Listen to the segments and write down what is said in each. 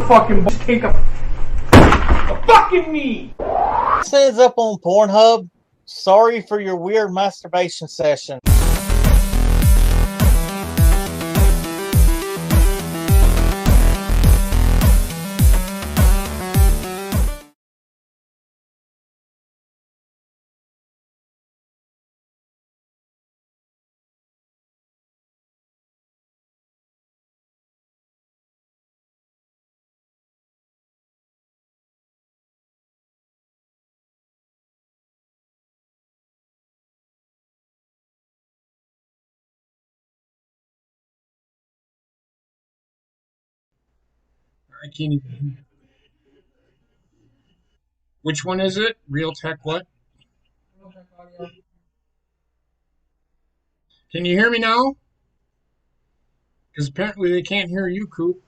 fucking take a fucking knee. This ends up on Pornhub. Sorry for your weird masturbation session. I can't even. Which one is it? Real Tech what? Can you hear me now? Because apparently they can't hear you, Coop.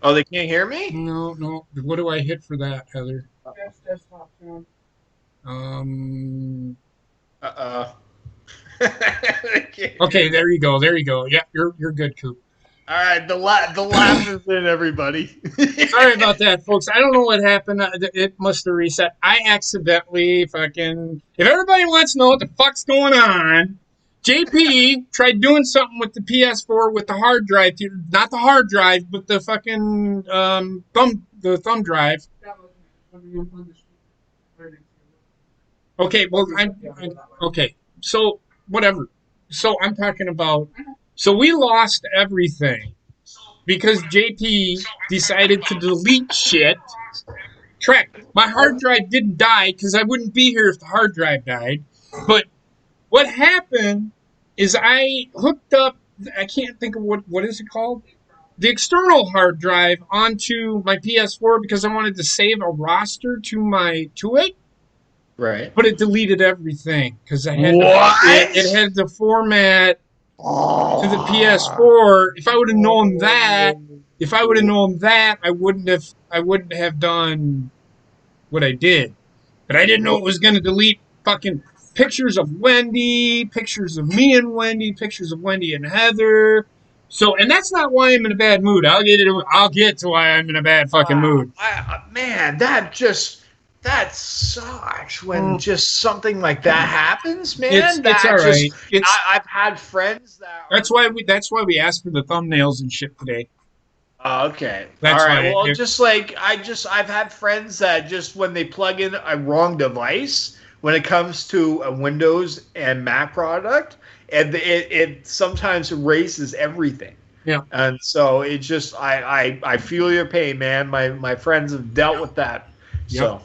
Oh, they can't hear me? No. What do I hit for that, Heather? Desktop sound. Okay, there you go. Yeah, you're good, Coop. All right, the laugh is in, everybody. Sorry about that, folks. I don't know what happened. It must have reset. I accidentally fucking. If everybody wants to know what the fuck's going on, JP tried doing something with the PS4 with the hard drive, not the hard drive, but the fucking thumb drive. Okay, well, okay. So whatever. So I'm talking about. So we lost everything because JP decided to delete shit. My hard drive didn't die because I wouldn't be here if the hard drive died. But what happened is I hooked up, I can't think of what is it called? The external hard drive onto my PS4 because I wanted to save a roster to it. Right. But it deleted everything because I had it had the format to the PS4. If I would have known that, I wouldn't have done what I did. But I didn't know it was going to delete fucking pictures of Wendy, pictures of me and Wendy, pictures of Wendy and Heather. So, and that's not why I'm in a bad mood. I'll get to why I'm in a bad fucking mood. Man, that sucks when just something like that happens, man. It's all right. I've had friends that. That's why we asked for the thumbnails and shit today. Oh, okay. That's all right. Well, I've had friends that just when they plug in a wrong device when it comes to a Windows and Mac product, and it sometimes erases everything. Yeah. And so it just I feel your pain, man. My friends have dealt with that. Yep. So.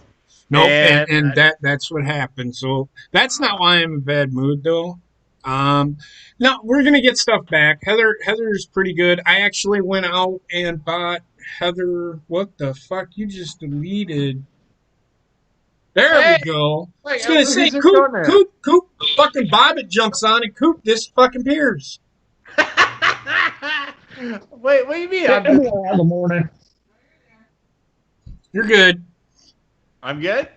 No, and that's what happened. So that's not why I'm in a bad mood, though. No, we're gonna get stuff back. Heather's pretty good. I actually went out and bought Heather. What the fuck? You just deleted. There we go. I was gonna say, Coop, fucking Bobbit jumps on it. Coop, this fucking Piers. Wait, what do you mean? In the morning. You're good. I'm good?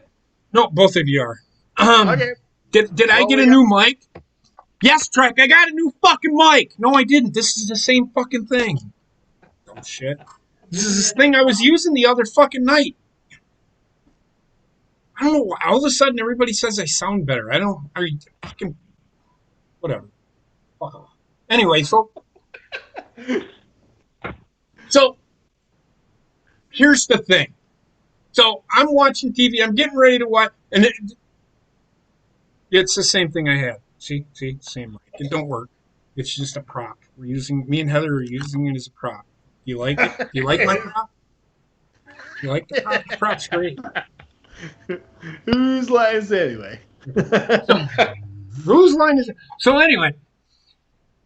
No, both of you are. Okay. Did I get a new mic? Yes, Trek, I got a new fucking mic. No, I didn't. This is the same fucking thing. Oh, shit. This is this thing I was using the other fucking night. I don't know why. All of a sudden, everybody says I sound better. Fucking... Whatever. Fuck off. Anyway, so... here's the thing. So I'm watching TV. I'm getting ready to watch, and it's the same thing I had. See, same mic. It don't work. It's just a prop. Me and Heather are using it as a prop. You like it? You like my prop? You like the prop? The prop's great. Whose line is it anyway? Whose line is it? So anyway,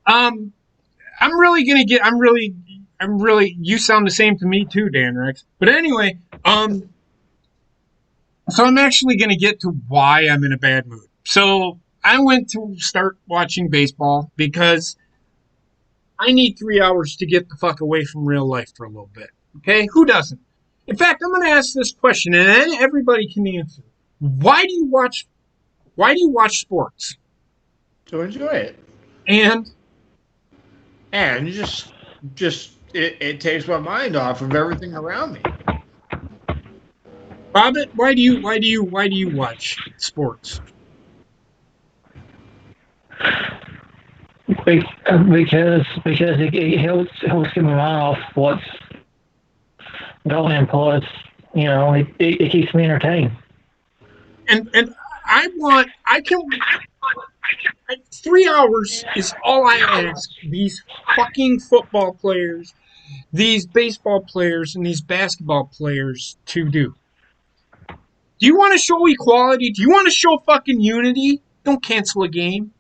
I'm really, you sound the same to me too, Dan Rex. But anyway, so I'm actually going to get to why I'm in a bad mood. So I went to start watching baseball because I need 3 hours to get the fuck away from real life for a little bit. Okay? Who doesn't? In fact, I'm going to ask this question, and then everybody can answer. Why do you watch sports? To enjoy it. And just it takes my mind off of everything around me. Bobbit, why do you watch sports? Because it helps get my mind off what's going on. Plus, it keeps me entertained. And I can 3 hours is all I ask these fucking football players, these baseball players, and these basketball players to do. Do you want to show equality? Do you want to show fucking unity? Don't cancel a game.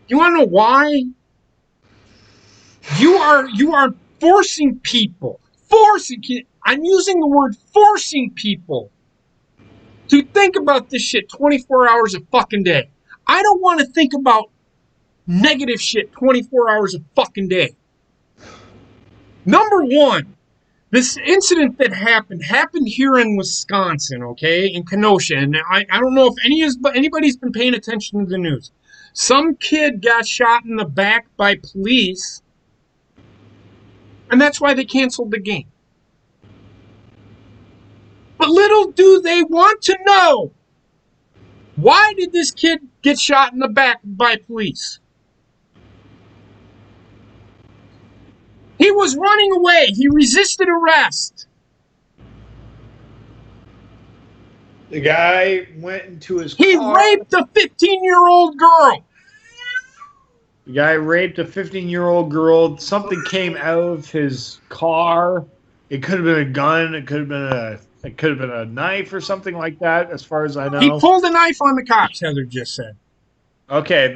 You want to know why? You are forcing people. I'm using the word forcing people to think about this shit 24 hours a fucking day. I don't want to think about negative shit 24 hours a fucking day. Number one, this incident that happened here in Wisconsin, okay, in Kenosha, and I don't know if anybody's been paying attention to the news. Some kid got shot in the back by police, and that's why they canceled the game. But little do they want to know, why did this kid get shot in the back by police? He was running away. He resisted arrest. The guy went into his He car. raped a 15-year-old girl. The guy raped a 15-year-old girl. Something came out of his car. It could have been a gun. It could have been a knife or something like that, as far as I know. He pulled a knife on the cops, Heather just said. Okay,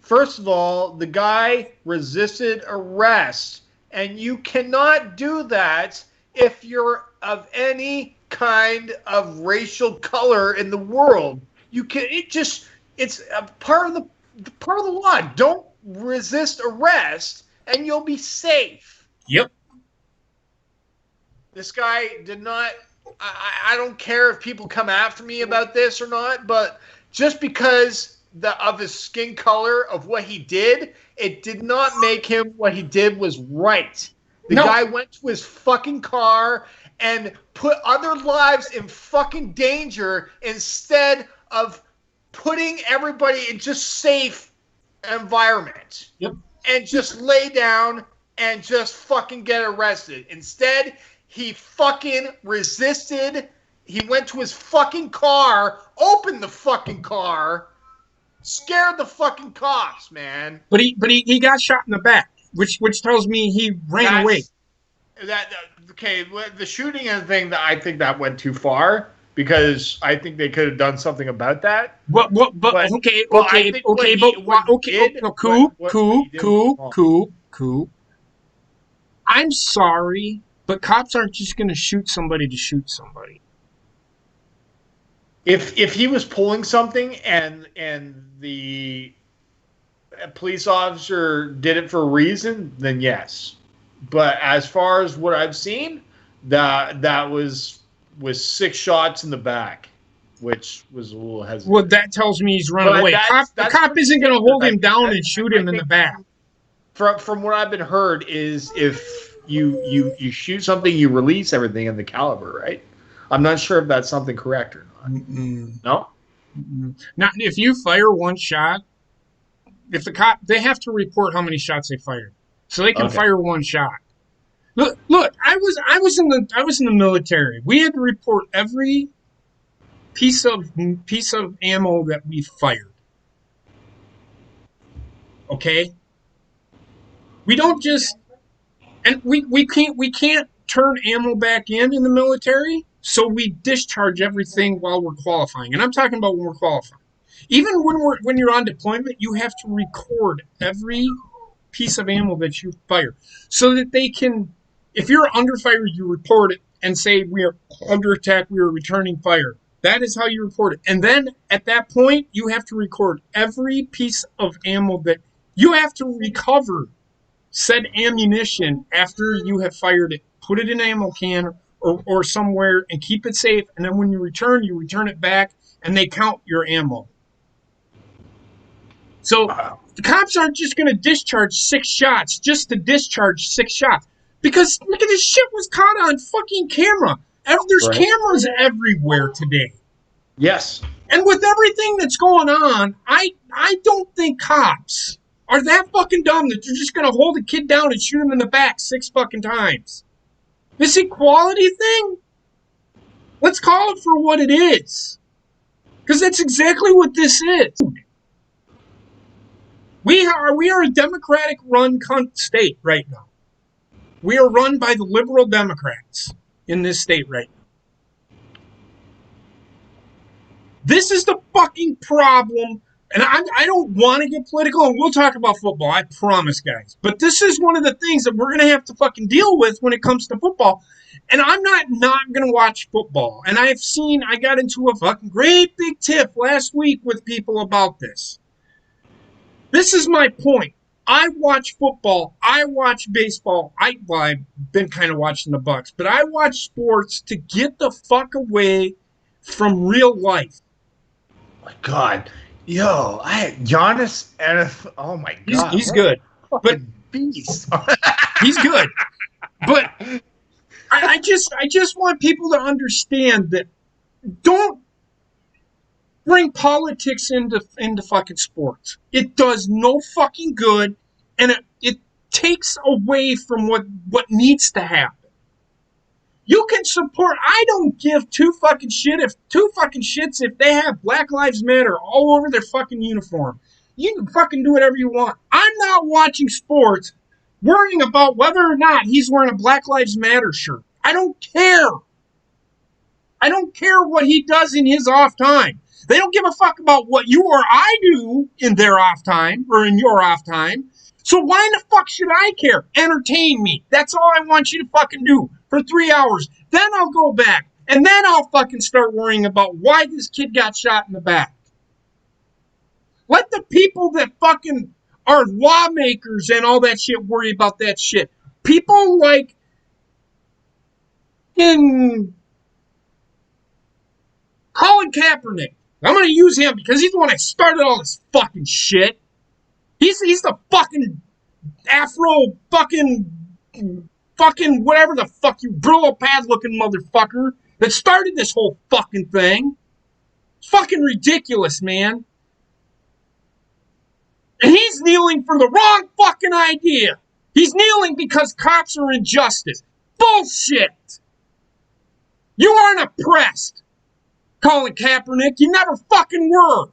first of all, the guy resisted arrest, and you cannot do that if you're of any kind of racial color in the world. It's a part of the law. Don't resist arrest, and you'll be safe. Yep. This guy did not. I don't care if people come after me about this or not, but just because of his skin color of what he did, it did not make him what he did was right. The guy went to his fucking car and put other lives in fucking danger instead of putting everybody in just safe environment. Yep. And just lay down and just fucking get arrested. Instead, he fucking resisted. He went to his fucking car, opened the fucking car, scared the fucking cops, man. But he got shot in the back, which tells me he ran away. Okay, the shooting and thing, that I think that went too far, because I think they could have done something about that. Cool. I'm sorry, but cops aren't just going to shoot somebody to shoot somebody. If he was pulling something and the police officer did it for a reason, then yes. But as far as what I've seen, that was 6 shots in the back, which was a little hesitant. Well, that tells me he's run away. The cop isn't going to hold him down and shoot him in the back. From what I've been heard is if you shoot something, you release everything in the caliber, right? I'm not sure if that's something correct or not. No? Not if you fire one shot. If the cop, they have to report how many shots they fired, so they can fire one shot. Look! I was in the military. We had to report every piece of ammo that we fired. Okay. We don't just, and we can't turn ammo back in the military. So we discharge everything while we're qualifying, and I'm talking about when we're qualifying. Even when you're on deployment, you have to record every piece of ammo that you fire, so that they can. If you're under fire, you report it and say we are under attack. We are returning fire. That is how you report it, and then at that point, you have to record every piece of ammo that you have to recover. Said ammunition after you have fired it. Put it in an ammo can. Or somewhere and keep it safe, and then when you return it back, and they count your ammo. So the cops aren't just going to discharge 6 shots just to discharge 6 shots. Because look at this shit was caught on fucking camera. There's cameras everywhere today. Yes. And with everything that's going on, I don't think cops are that fucking dumb that they're just going to hold a kid down and shoot him in the back 6 fucking times. This equality thing, let's call it for what it is. Because that's exactly what this is. We are a Democratic-run state right now. We are run by the liberal Democrats in this state right now. This is the fucking problem. And I don't want to get political, and we'll talk about football, I promise, guys. But this is one of the things that we're going to have to fucking deal with when it comes to football. And I'm not going to watch football. And I got into a fucking great big tiff last week with people about this. This is my point. I watch football. I watch baseball. I've been kind of watching the Bucks, but I watch sports to get the fuck away from real life. My God, yo, I had Giannis and oh my God, he's good, but beast. He's good, but I just want people to understand that don't bring politics into fucking sports. It does no fucking good, and it takes away from what needs to happen. You can support. I don't give two fucking shits if they have Black Lives Matter all over their fucking uniform. You can fucking do whatever you want. I'm not watching sports worrying about whether or not he's wearing a Black Lives Matter shirt. I don't care. I don't care what he does in his off time. They don't give a fuck about what you or I do in their off time or in your off time. So why in the fuck should I care? Entertain me. That's all I want you to fucking do for 3 hours. Then I'll go back. And then I'll fucking start worrying about why this kid got shot in the back. Let the people that fucking are lawmakers and all that shit worry about that shit. People like in Colin Kaepernick. I'm going to use him because he's the one that started all this fucking shit. He's the fucking Afro fucking whatever the fuck you Brillo pad looking motherfucker that started this whole fucking thing. It's fucking ridiculous, man. And he's kneeling for the wrong fucking idea. He's kneeling because cops are injustice. Bullshit. You aren't oppressed, Colin Kaepernick. You never fucking were.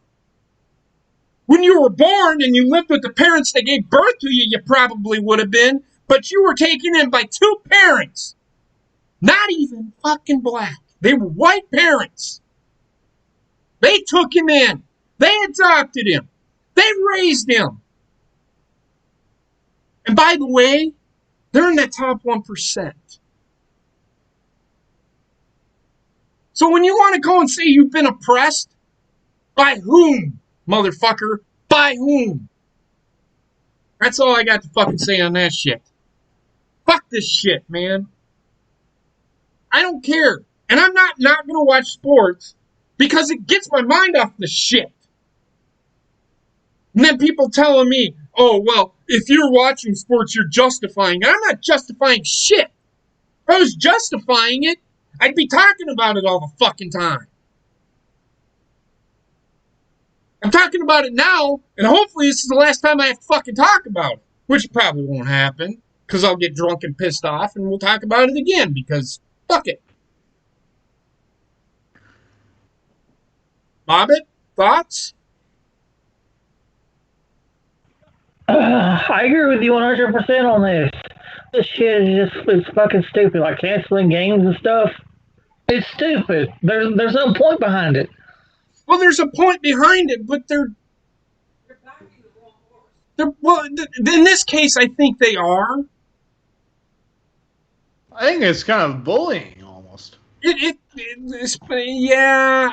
When you were born and you lived with the parents that gave birth to you, you probably would have been. But you were taken in by 2 parents. Not even fucking black. They were white parents. They took him in. They adopted him. They raised him. And by the way, they're in that top 1%. So when you want to go and say you've been oppressed, by whom, motherfucker? By whom? That's all I got to fucking say on that shit. Fuck this shit, man. I don't care. And I'm not going to watch sports because it gets my mind off the shit. And then people telling me, oh, well, if you're watching sports, you're justifying it. I'm not justifying shit. If I was justifying it, I'd be talking about it all the fucking time. I'm talking about it now, and hopefully this is the last time I have to fucking talk about it, which probably won't happen, because I'll get drunk and pissed off, and we'll talk about it again, because fuck it. Bobbit, thoughts? I agree with you 100% on this. This shit is it's fucking stupid. Like canceling games and stuff. It's stupid. There's no point behind it. Well, there's a point behind it, but they're well, in this case, I think they are. I think it's kind of bullying almost. Yeah.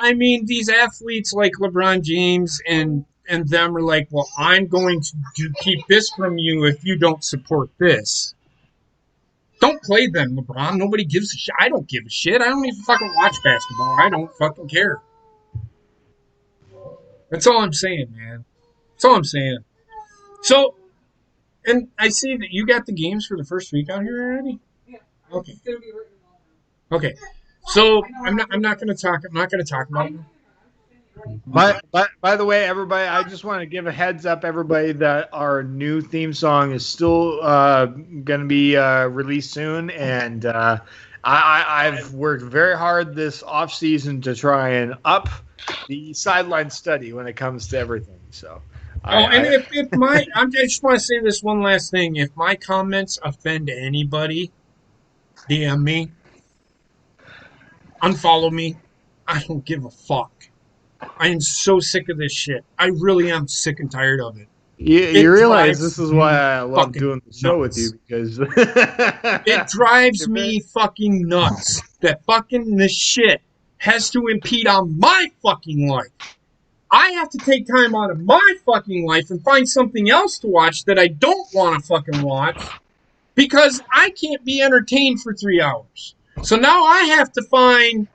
I mean, these athletes like LeBron James and them are like, well, I'm going to keep this from you if you don't support this. Don't play then, LeBron. Nobody gives a shit. I don't give a shit. I don't even fucking watch basketball. I don't fucking care. That's all I'm saying, man. That's all I'm saying. So, and I see that you got the games for the first week out here already. Okay. Okay. So I'm not going to talk. I'm not going to talk about it. By the way, everybody, I just want to give a heads up, everybody, that our new theme song is still going to be released soon, and I've worked very hard this off season to try and up the sideline study when it comes to everything. So, if my, I just want to say this one last thing. If my comments offend anybody, DM me, unfollow me. I don't give a fuck. I am so sick of this shit. I really am sick and tired of it. You realize this is why I love doing the show nuts. with you, because it drives me fucking nuts that fucking this shit has to impede on my fucking life. I have to take time out of my fucking life and find something else to watch that I don't want to fucking watch because I can't be entertained for 3 hours. So now I have to find...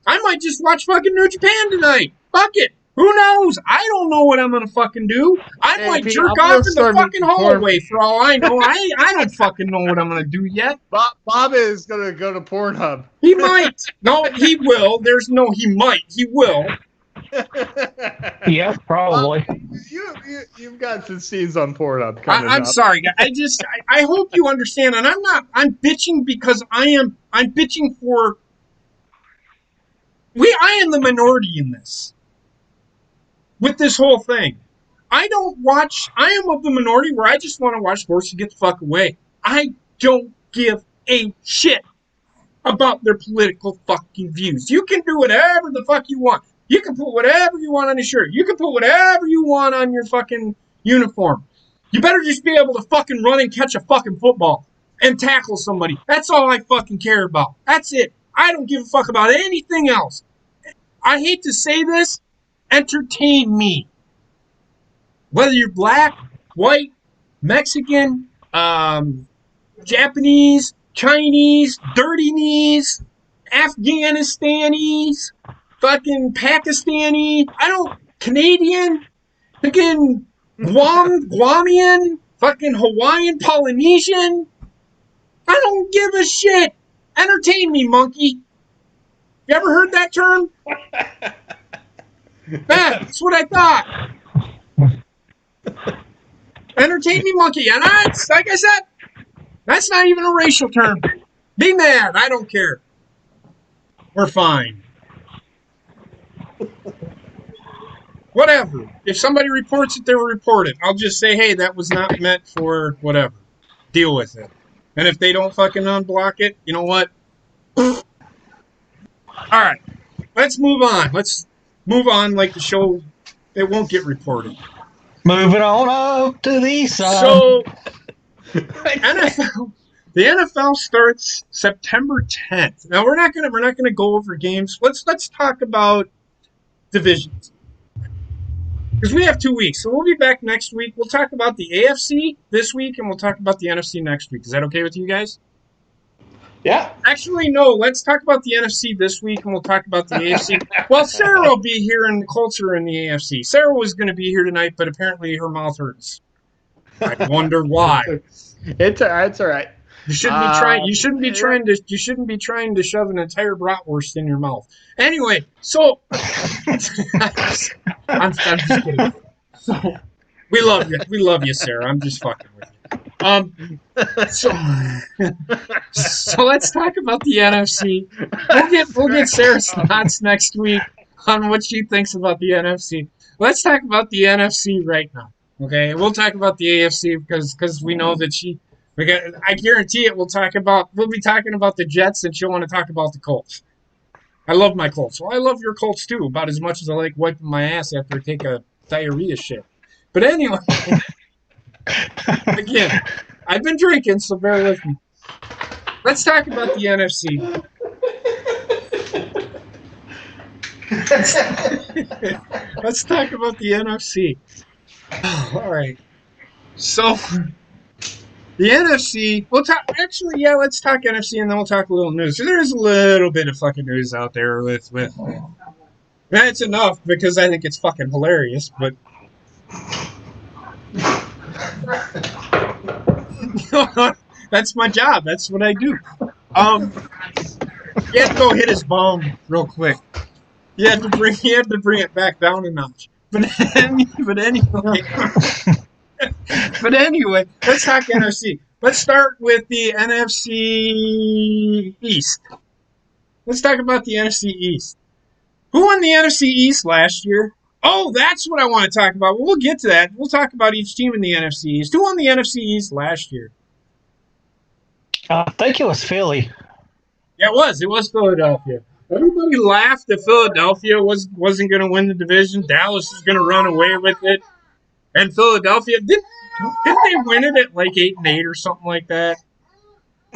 I might just watch fucking New Japan tonight. Fuck it. Who knows? I don't know what I'm going to fucking do. I might jerk off in the fucking hallway for all I know. I don't fucking know what I'm going to do yet. Bob is going to go to Pornhub. He might. No, he will. There's no he might. He will. Yeah, probably. You've got some scenes on Pornhub. I'm sorry, guys. I hope you understand. And I'm bitching because I'm bitching for... I am the minority in this. With this whole thing. I am of the minority where I just want to watch sports and get the fuck away. I don't give a shit about their political fucking views. You can do whatever the fuck you want. You can put whatever you want on your shirt. You can put whatever you want on your fucking uniform. You better just be able to fucking run and catch a fucking football and tackle somebody. That's all I fucking care about. That's it. I don't give a fuck about anything else. I hate to say this, entertain me. Whether you're black, white, Mexican, Japanese, Chinese, dirty knees, Afghanistanis, fucking Pakistani, Canadian, fucking Guamian, fucking Hawaiian, Polynesian. I don't give a shit. Entertain me, monkey. You ever heard that term? That's what I thought. Entertain me, monkey. And that's, like I said, that's not even a racial term. Be mad. I don't care. We're fine. Whatever. If somebody reports it, they will report it. I'll just say, hey, that was not meant for whatever. Deal with it. And if they don't fucking unblock it, you know what? All right. Let's move on. Let's move on like the show. It won't get reported. Moving on up to the side. So, NFL. The NFL starts September 10th. Now we're not gonna go over games. Let's talk about divisions because we have 2 weeks. So we'll be back next week. We'll talk about the AFC this week, and we'll talk about the NFC next week. Is that okay with you guys? Yeah. Actually, no. Let's talk about the NFC this week, and we'll talk about the AFC. Well, Sarah will be here, and the Colts are in the AFC. Sarah was going to be here tonight, but apparently her mouth hurts. I wonder why. It's all right. You shouldn't be trying. You shouldn't be trying to. You shouldn't be trying to shove an entire bratwurst in your mouth. Anyway, so I'm just kidding. So we love you. We love you, Sarah. I'm just fucking with you. So let's talk about the NFC. We'll get Sarah's thoughts next week on what she thinks about the NFC. Let's talk about the NFC right now. Okay, we'll talk about the AFC because we know that I guarantee it. We'll be talking about the Jets, and she'll want to talk about the Colts. I love my Colts. Well, I love your Colts too, about as much as I like wiping my ass after I take a diarrhea shit. But anyway, again, I've been drinking, so bear with me. Let's talk about the NFC. Let's talk about the NFC. All right. So the NFC, let's talk NFC, and then we'll talk a little news. So there's a little bit of fucking news out there with that's enough because I think it's fucking hilarious, but That's my job. That's what I do. He had to go hit his bum real quick. He had to bring it back down a notch. But anyway, let's talk NFC. Let's start with the NFC East. Let's talk about the NFC East. Who won the NFC East last year? Oh, that's what I want to talk about. We'll get to that. We'll talk about each team in the NFC East. Who won the NFC East last year? I think it was Philly. Yeah, it was. It was Philadelphia. Everybody laughed that Philadelphia wasn't going to win the division. Dallas is going to run away with it. And Philadelphia, didn't they win it at like 8-8 or something like that?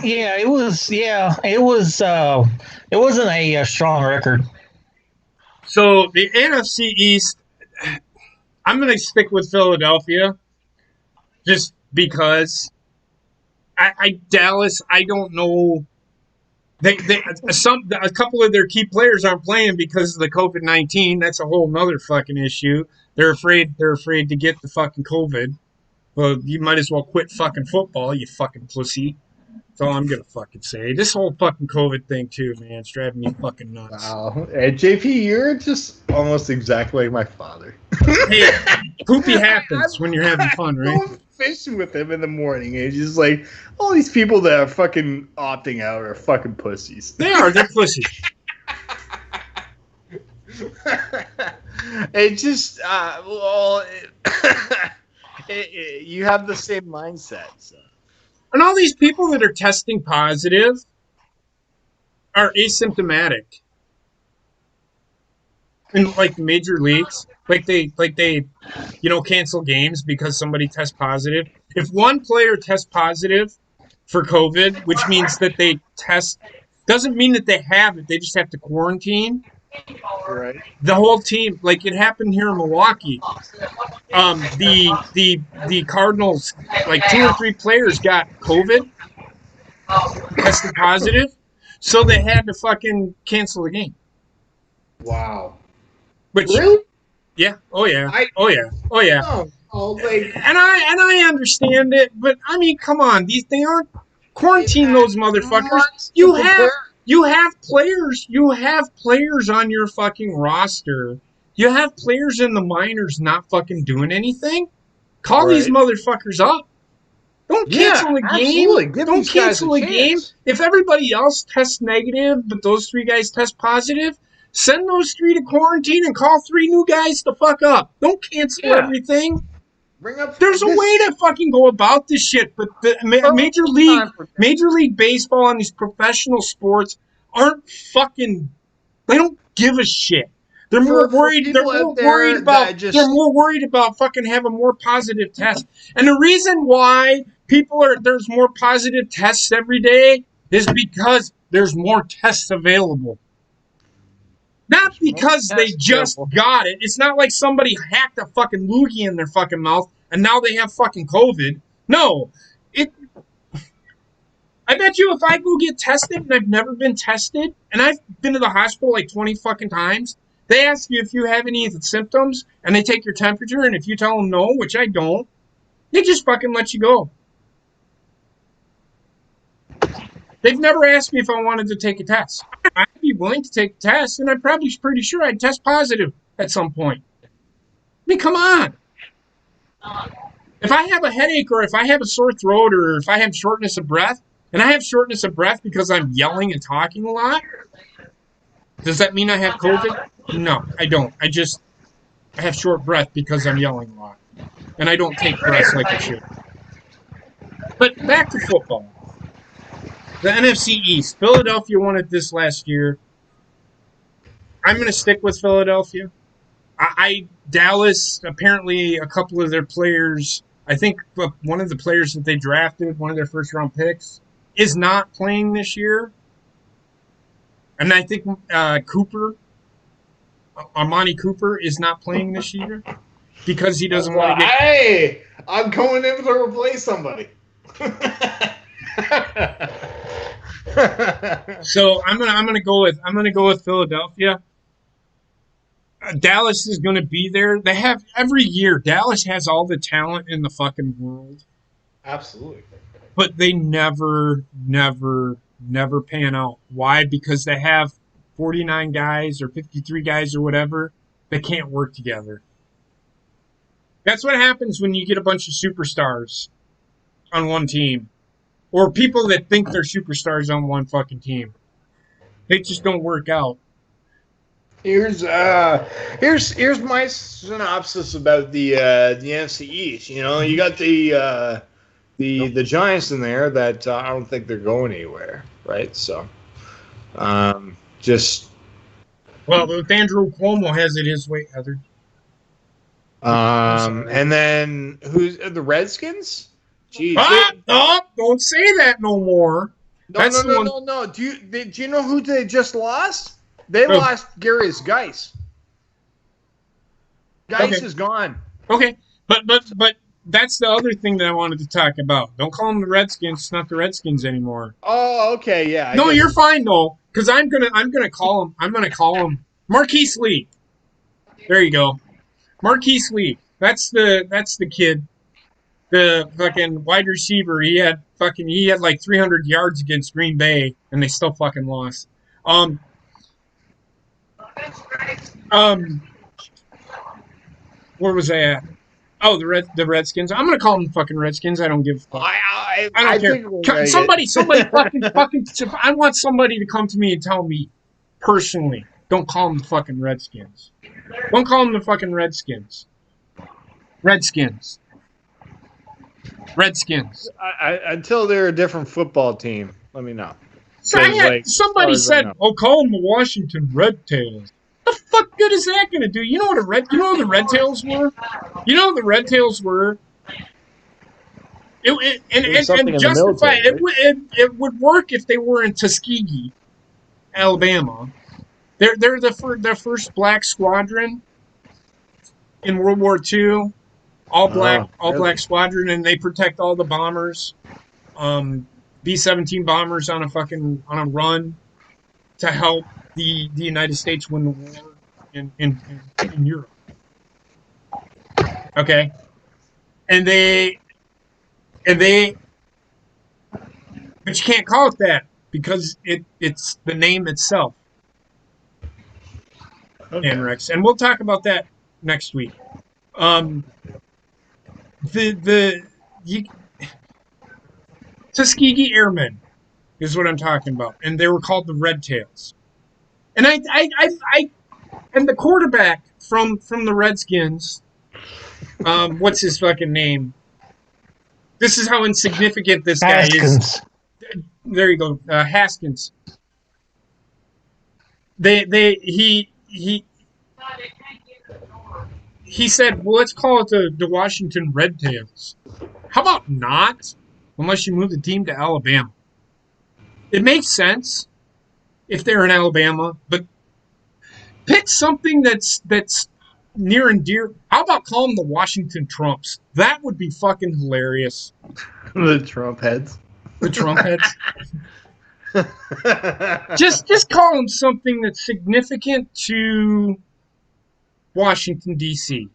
Yeah, it was. Yeah, it was. It wasn't a strong record. So the NFC East, I'm going to stick with Philadelphia just because Dallas, I don't know. A couple of their key players aren't playing because of the COVID-19. That's a whole nother fucking issue. They're afraid to get the fucking COVID. Well, you might as well quit fucking football, you fucking pussy. That's all I'm gonna fucking say. This whole fucking COVID thing too, man, it's driving me fucking nuts. Wow. Hey, JP, you're just almost exactly like my father. Hey, poopy happens when you're having fun, right? I'm fishing with him in the morning, and he's just like, all these people that are fucking opting out are fucking pussies. They're pussies. It just, you have the same mindset. So. And all these people that are testing positive are asymptomatic. In like major leagues, like they cancel games because somebody tests positive. If one player tests positive for COVID, which means that they test, doesn't mean that they have it. They just have to quarantine. Right. The whole team, like it happened here in Milwaukee. The Cardinals, like 2 or 3 players got COVID, tested positive, so they had to fucking cancel the game. Wow. Which, really? Yeah. Oh yeah. I- Oh yeah. Oh yeah. Like, And I understand it, but I mean, come on, they aren't quarantine those motherfuckers. You have players on your fucking roster. You have players in the minors not fucking doing anything. Call these motherfuckers up. Don't cancel a game. Don't cancel a game. If everybody else tests negative, but those 3 guys test positive, send those 3 to quarantine and call 3 new guys to fuck up. Don't cancel everything. There's a way to fucking go about this shit, but the Major League Baseball and these professional sports aren't fucking. They don't give a shit. They're more worried. They're more worried about fucking having more positive tests. And the reason why there's more positive tests every day is because there's more tests available. Not because they just got it. It's not like somebody hacked a fucking loogie in their fucking mouth and now they have fucking COVID. No. I bet you if I go get tested and I've never been tested and I've been to the hospital like 20 fucking times, they ask you if you have any symptoms and they take your temperature, and if you tell them no, which I don't, they just fucking let you go. They've never asked me if I wanted to take a test. I'd be willing to take a test, and I'm probably pretty sure I'd test positive at some point. I mean, come on. If I have a headache or if I have a sore throat or if I have shortness of breath, and I have shortness of breath because I'm yelling and talking a lot, does that mean I have COVID? No, I don't. I have short breath because I'm yelling a lot. And I don't take breaths like I should. But back to football. The NFC East. Philadelphia won it this last year. I'm going to stick with Philadelphia. Dallas, apparently a couple of their players, I think one of the players that they drafted, one of their first-round picks, is not playing this year. And I think Amani Cooper is not playing this year because he doesn't want to get... Hey, I'm going in to replace somebody. So I'm gonna go with Philadelphia. Dallas is going to be there. They have every year. Dallas has all the talent in the fucking world, Absolutely. but they never pan out. Why? Because they have 49 guys or 53 guys or whatever. They can't work together. That's what happens when you get a bunch of superstars on one team, or people that think they're superstars on one fucking team. They just don't work out. Here's my synopsis about the NFC East. You know, you got the Giants in there that I don't think they're going anywhere, right? So, just Well, if Andrew Cuomo has it his way, Heather. and then who's the Redskins? Jeez, Don't say that no more. no. Do you know who they just lost? They lost Garius Geis. Geis is gone. Okay, but that's the other thing that I wanted to talk about. Don't call them the Redskins. It's not the Redskins anymore. Oh, okay, yeah. No, you're fine though, because I'm gonna call him. I'm gonna call him Marquise Lee. There you go, Marquise Lee. That's the kid, the fucking wide receiver. He had like 300 yards against Green Bay, and they still fucking lost. Where was I at? Oh, the Redskins. I'm gonna call them the fucking Redskins. I don't give a fuck. I don't care. Somebody fucking. I want somebody to come to me and tell me personally. Don't call them the fucking Redskins. Don't call them the fucking Redskins. Redskins. Until they're a different football team, let me know. Somebody said, "Oh, call them the Washington Red Tails." The fuck good is that going to do? You know what the Red Tails were? You know what the Red Tails were? And justify it would work if they were in Tuskegee, Alabama. They're the first black squadron in World War II. All black squadron, and they protect all the bombers. B-17 bombers on a run to help the United States win the war in Europe. Okay, and they, but you can't call it that because it's the name itself. Okay. And Rex, and we'll talk about that next week. Tuskegee Airmen is what I'm talking about, and they were called the Red Tails. And and the quarterback from the Redskins, what's his fucking name? This is how insignificant this guy is. There you go, Haskins. He said, well, let's call it the Washington Red Tails. How about not? Unless you move the team to Alabama. It makes sense if they're in Alabama, but pick something that's near and dear. How about call them the Washington Trumps? That would be fucking hilarious. The Trump heads. The Trump heads. just call them something that's significant to Washington, D.C.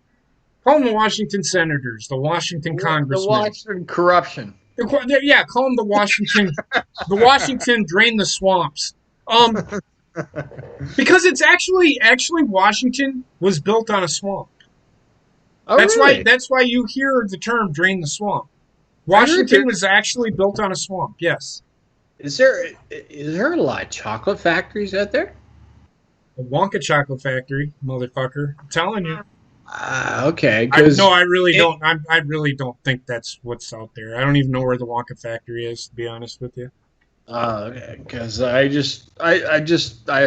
Call them the Washington Senators, the Washington Congressmen. The Washington corruption. Yeah, call them the Washington drain the swamps. Because it's actually Washington was built on a swamp. Oh, really? That's why you hear the term drain the swamp. Washington was actually built on a swamp. Yes. Is there a lot of chocolate factories out there? A Wonka chocolate factory, motherfucker. I'm telling you. Okay. I really don't. I really don't think that's what's out there. I don't even know where the Wonka factory is, to be honest with you. Okay. Because I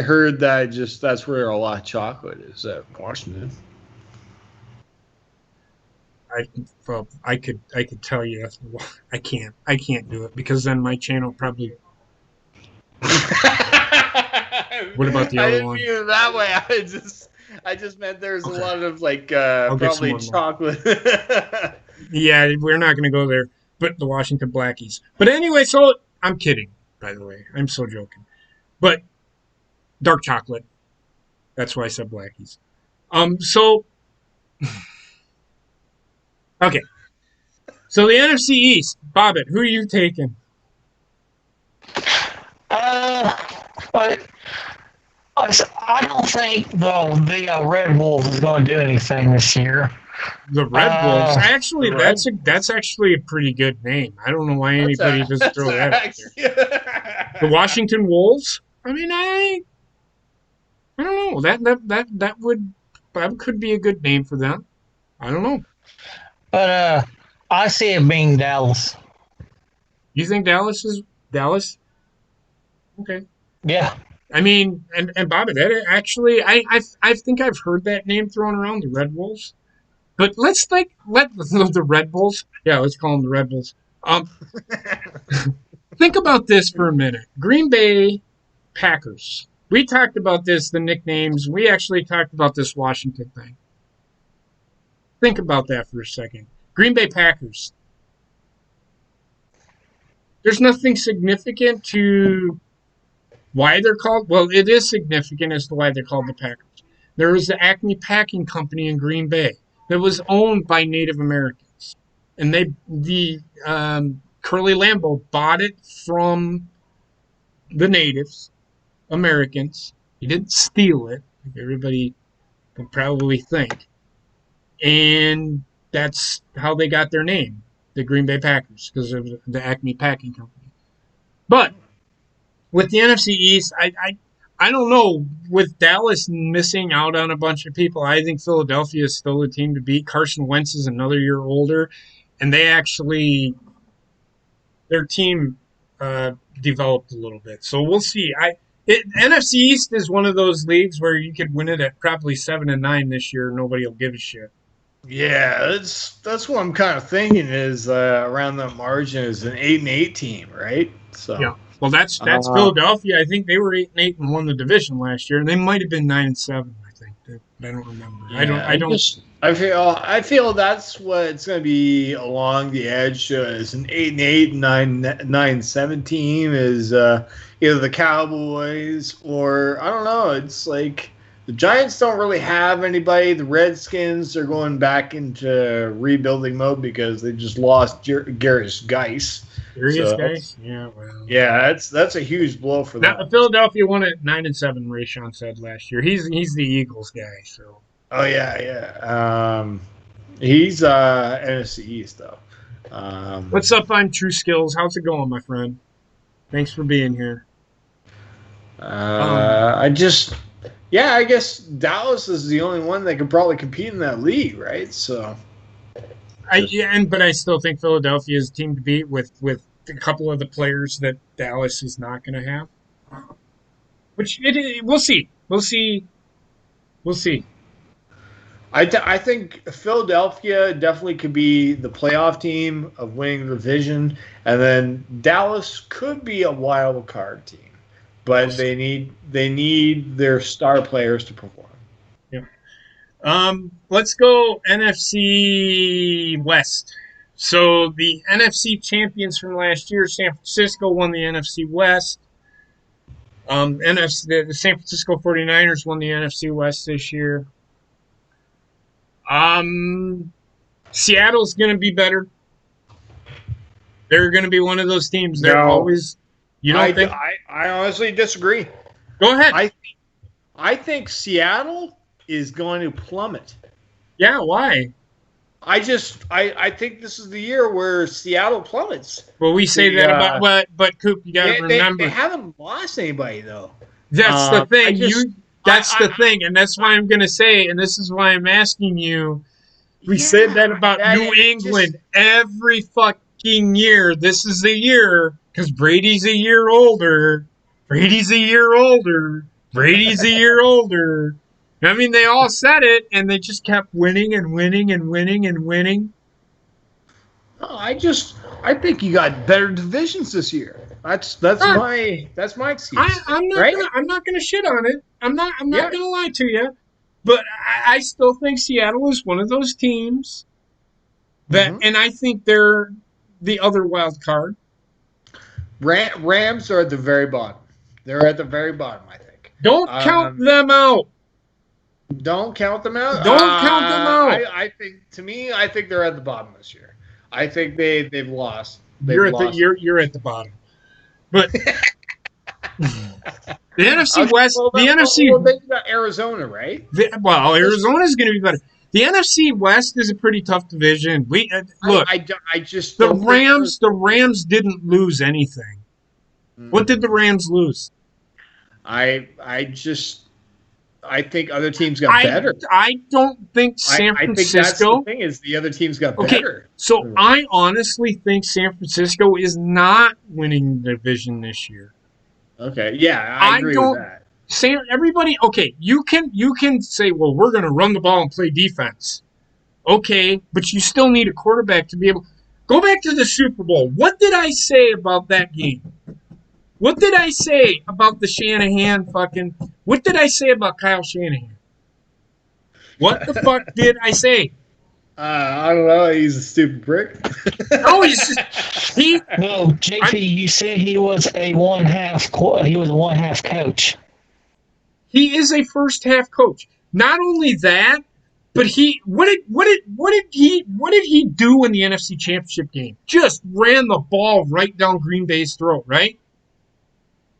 heard that that's where a lot of chocolate is at Washington. I could tell you. I can't do it because then my channel probably. What about the other one? I didn't mean it that way. I just meant there's a lot of probably chocolate. Yeah, we're not going to go there. But the Washington Blackies. But anyway, so I'm kidding, by the way. I'm so joking. But dark chocolate. That's why I said Blackies. So okay. So the NFC East, Bobbit, who are you taking? But I don't think the Red Wolves is going to do anything this year. The Red Wolves. Actually, the Red that's actually a pretty good name. I don't know why anybody doesn't throw that out there. The Washington Wolves. I mean, I don't know. That could be a good name for them. I don't know. But I see it being Dallas. You think Dallas is Dallas? Okay. Yeah. I mean, and Bobby, that actually, I think I've heard that name thrown around, the Red Wolves. But let the Red Bulls. Yeah, let's call them the Red Bulls. Think about this for a minute. Green Bay Packers. We talked about this, the nicknames. We actually talked about this Washington thing. Think about that for a second. Green Bay Packers. There's nothing significant to why they're called. Well, it is significant as to why they're called the Packers. There was the Acme Packing Company in Green Bay that was owned by Native Americans, and the Curly Lambeau bought it from the natives Americans. He didn't steal it, like everybody would probably think. And that's how they got their name, the Green Bay Packers, because of the Acme Packing Company. But with the NFC East, I don't know. With Dallas missing out on a bunch of people, I think Philadelphia is still a team to beat. Carson Wentz is another year older, and their team developed a little bit. So we'll see. NFC East is one of those leagues where you could win it at probably 7-9 this year. Nobody will give a shit. Yeah, that's what I'm kind of thinking is around that margin is an 8-8 team, right? So yeah. Well, that's Philadelphia. I think they were 8-8 and won the division last year. They might have been 9-7. I think, but I don't remember. Yeah, I don't. I feel that's what it's going to be along the edge. Is an 8-8, 9-7 team is either the Cowboys or I don't know. It's like the Giants don't really have anybody. The Redskins are going back into rebuilding mode because they just lost Garris Geis. Serious guys? Yeah, well. Yeah, that's a huge blow for them. Philadelphia won at 9-7. Rayshon said last year. He's the Eagles guy. So. Oh yeah. He's NFC East though. What's up on True Skills? How's it going, my friend? Thanks for being here. I guess Dallas is the only one that could probably compete in that league, right? So. But I still think Philadelphia is a team to beat with a couple of the players that Dallas is not going to have. We'll see. I think Philadelphia definitely could be the playoff team of winning the division, and then Dallas could be a wild card team, but they need their star players to perform. Let's go NFC West. So the NFC champions from last year, San Francisco, won the NFC West. The San Francisco 49ers won the NFC West this year. Seattle's going to be better. They're going to be one of those teams. They're always. You don't think? I honestly disagree. Go ahead. I think Seattle is going to plummet. Yeah, why? I think this is the year where Seattle plummets. Well, we say that about but Coop, you got to remember they haven't lost anybody though. That's the thing. That's the thing, and that's why I'm going to say, and this is why I'm asking you. We said that about New England every fucking year. This is the year because Brady's a year older. Brady's a year older. I mean, they all said it, and they just kept winning and winning and winning and winning. Oh, I think you got better divisions this year. That's my excuse. I'm not gonna shit on it. I'm not gonna lie to you, but I still think Seattle is one of those teams that, and I think they're the other wild card. Rams are at the very bottom. They're at the very bottom, I think. Don't count them out. Don't count them out. Don't count them out. I think they're at the bottom this year. I think they've lost. You're at the bottom. But the NFC West, Well, they got Arizona, right? Arizona's going to be better. The NFC West is a pretty tough division. Look, I just the Rams didn't lose anything. What did the Rams lose? I think other teams got better. I don't think San Francisco. I think that's the thing is the other teams got better. So I honestly think San Francisco is not winning the division this year. Okay, yeah, I agree with that. Everybody, okay, you can say, well, we're going to run the ball and play defense. Okay, but you still need a quarterback to be able. Go back to the Super Bowl. What did I say about that game? What did I say about the Shanahan fucking? What did I say about Kyle Shanahan? What the fuck did I say? I don't know. He's a stupid prick. No, he. No, JP, you said he was a one-half coach. He is a first half coach. Not only that, but what did he do in the NFC Championship game? Just ran the ball right down Green Bay's throat, right?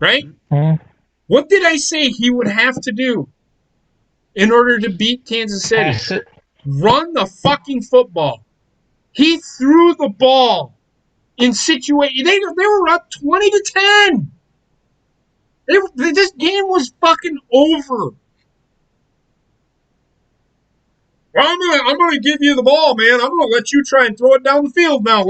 Right? Mm-hmm. What did I say he would have to do in order to beat Kansas City? Run the fucking football. He threw the ball in situation. They were up 20-10. This game was fucking over. Well, I'm gonna give you the ball, man. I'm gonna let you try and throw it down the field now.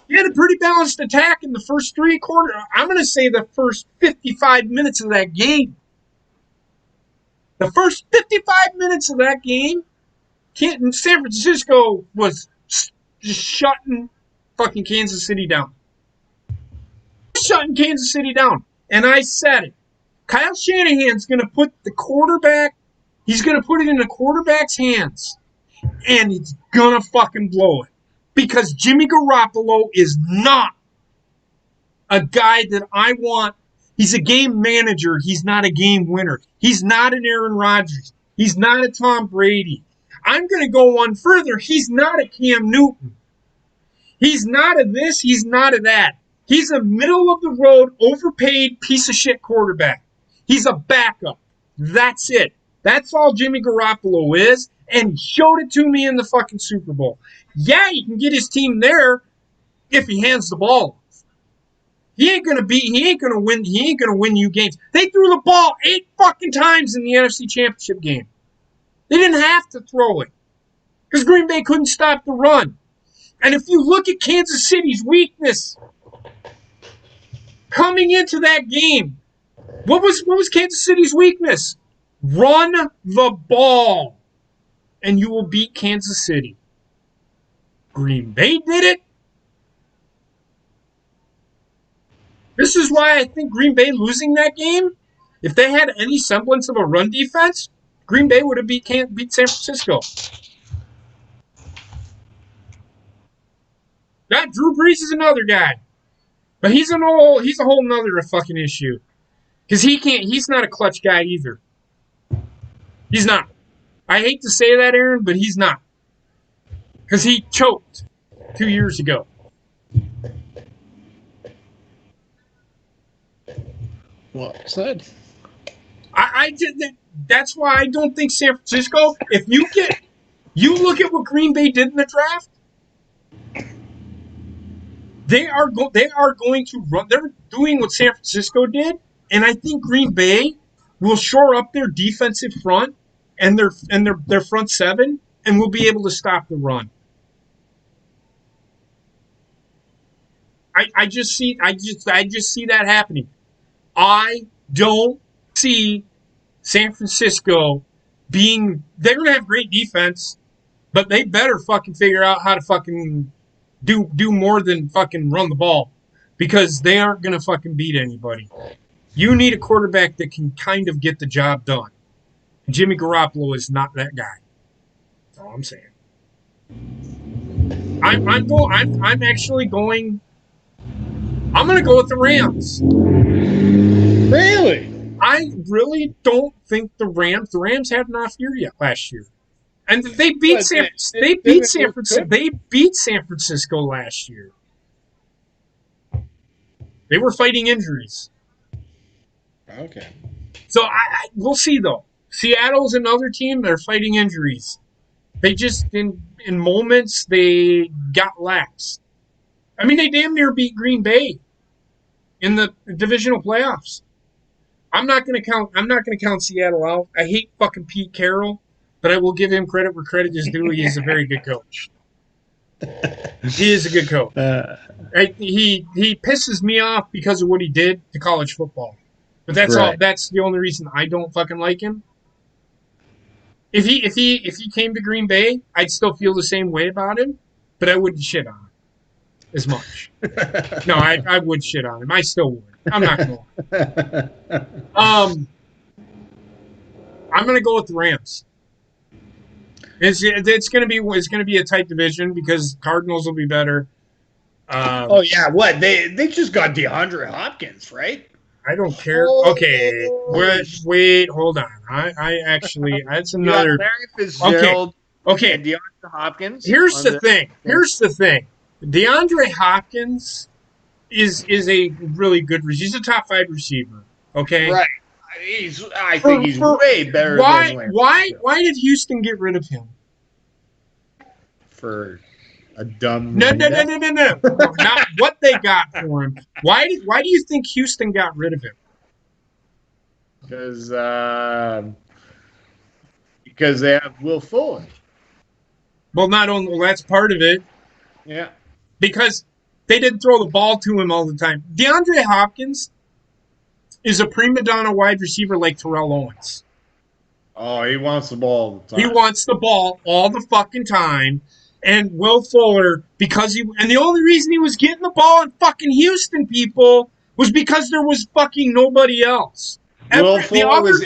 You had a pretty balanced attack in the first three quarters. I'm gonna say the first 55 minutes of that game. The first 55 minutes of that game, San Francisco was just shutting fucking Kansas City down. Shutting Kansas City down. And I said it. Kyle Shanahan's going to put the quarterback, he's going to put it in the quarterback's hands. And he's going to fucking blow it. Because Jimmy Garoppolo is not a guy that I want. He's a game manager. He's not a game winner. He's not an Aaron Rodgers. He's not a Tom Brady. I'm going to go one further. He's not a Cam Newton. He's not a this. He's not a that. He's a middle-of-the-road, overpaid piece of shit quarterback. He's a backup. That's it. That's all Jimmy Garoppolo is, and he showed it to me in the fucking Super Bowl. Yeah, he can get his team there if he hands the ball. He ain't gonna win you games. They threw the ball 8 fucking times in the NFC Championship game. They didn't have to throw it because Green Bay couldn't stop the run. And if you look at Kansas City's weakness coming into that game, what was Kansas City's weakness? Run the ball, and you will beat Kansas City. Green Bay did it. This is why I think Green Bay losing that game, if they had any semblance of a run defense, Green Bay would have beat San Francisco. That Drew Brees is another guy. But he's a whole nother fucking issue. Because he's not a clutch guy either. He's not. I hate to say that, Aaron, but he's not. Because he choked 2 years ago. Well said. That's why I don't think San Francisco, if you look at what Green Bay did in the draft, they are going to run. They're doing what San Francisco did, and I think Green Bay will shore up their defensive front and their front seven, and will be able to stop the run. I just see that happening. I don't see San Francisco being. They're gonna have great defense, but they better fucking figure out how to fucking do more than fucking run the ball, because they aren't gonna fucking beat anybody. You need a quarterback that can kind of get the job done. Jimmy Garoppolo is not that guy. That's all I'm saying. I'm going to go with the Rams. Really? I really don't think the Rams had an off year yet last year. And they beat San Francisco. They beat San Francisco last year. They were fighting injuries. Okay. So we'll see though. Seattle's another team. They're fighting injuries. They just in moments they got lax. I mean, they damn near beat Green Bay in the divisional playoffs. I'm not going to count Seattle out. I hate fucking Pete Carroll, but I will give him credit where credit is due. He is a very good coach. He is a good coach. He pisses me off because of what he did to college football. But that's all. That's the only reason I don't fucking like him. If he came to Green Bay, I'd still feel the same way about him, but I wouldn't shit on him as much. No, I would shit on him. I still would. I'm not going to. I'm going to go with the Rams. It's going to be a tight division because Cardinals will be better. What they just got DeAndre Hopkins, right? I don't care. Okay, wait, hold on. I actually that's another. Larry Fitzgerald. Okay. And DeAndre Hopkins. Here's the thing. DeAndre Hopkins is a really good receiver. He's a top 5 receiver. Okay. Right. I think he's way better than Larry. Why did Houston get rid of him? For a dumb. No. Not what they got for him. Why do you think Houston got rid of him? Because they have Will Fuller. Well, that's part of it. Yeah. Because they didn't throw the ball to him all the time. DeAndre Hopkins is a prima donna wide receiver like Terrell Owens. Oh, he wants the ball all the time. He wants the ball all the fucking time. And Will Fuller, and the only reason he was getting the ball in fucking Houston, people, was because there was fucking nobody else. The other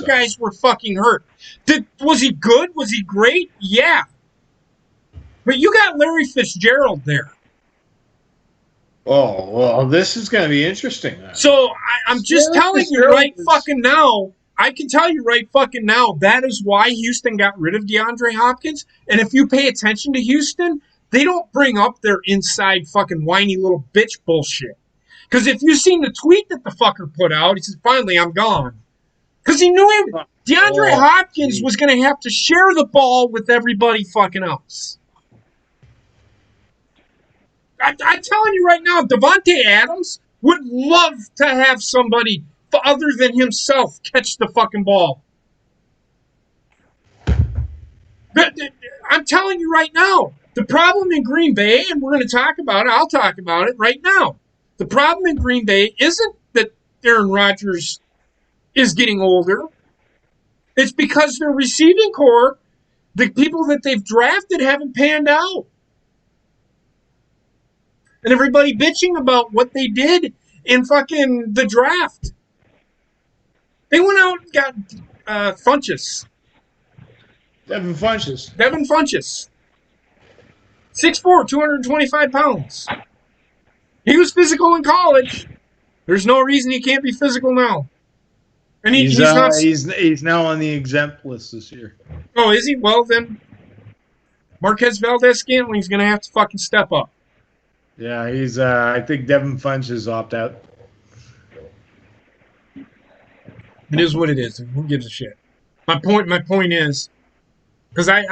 guys were fucking hurt. Was he good? Was he great? Yeah. But you got Larry Fitzgerald there. Oh, well, this is going to be interesting. So I'm just telling you right fucking now. I can tell you right fucking now, that is why Houston got rid of DeAndre Hopkins. And if you pay attention to Houston, they don't bring up their inside fucking whiny little bitch bullshit. Because if you've seen the tweet that the fucker put out, he said, finally, I'm gone. Because he knew DeAndre Hopkins was going to have to share the ball with everybody fucking else. I'm telling you right now, Devontae Adams would love to have somebody other than himself catch the fucking ball. But I'm telling you right now, the problem in Green Bay, and we're going to talk about it, I'll talk about it right now. The problem in Green Bay isn't that Aaron Rodgers is getting older. It's because their receiving core, the people that they've drafted, haven't panned out. And everybody bitching about what they did in fucking the draft. They went out and got Funchess. Devin Funchess. 6'4", 225 pounds. He was physical in college. There's no reason he can't be physical now. And he's now on the exempt list this year. Oh, is he? Well, then Marquez Valdez-Scantling's going to have to fucking step up. Yeah, he's. I think Devin Funchess opt out. It is what it is. Who gives a shit? My point is, because I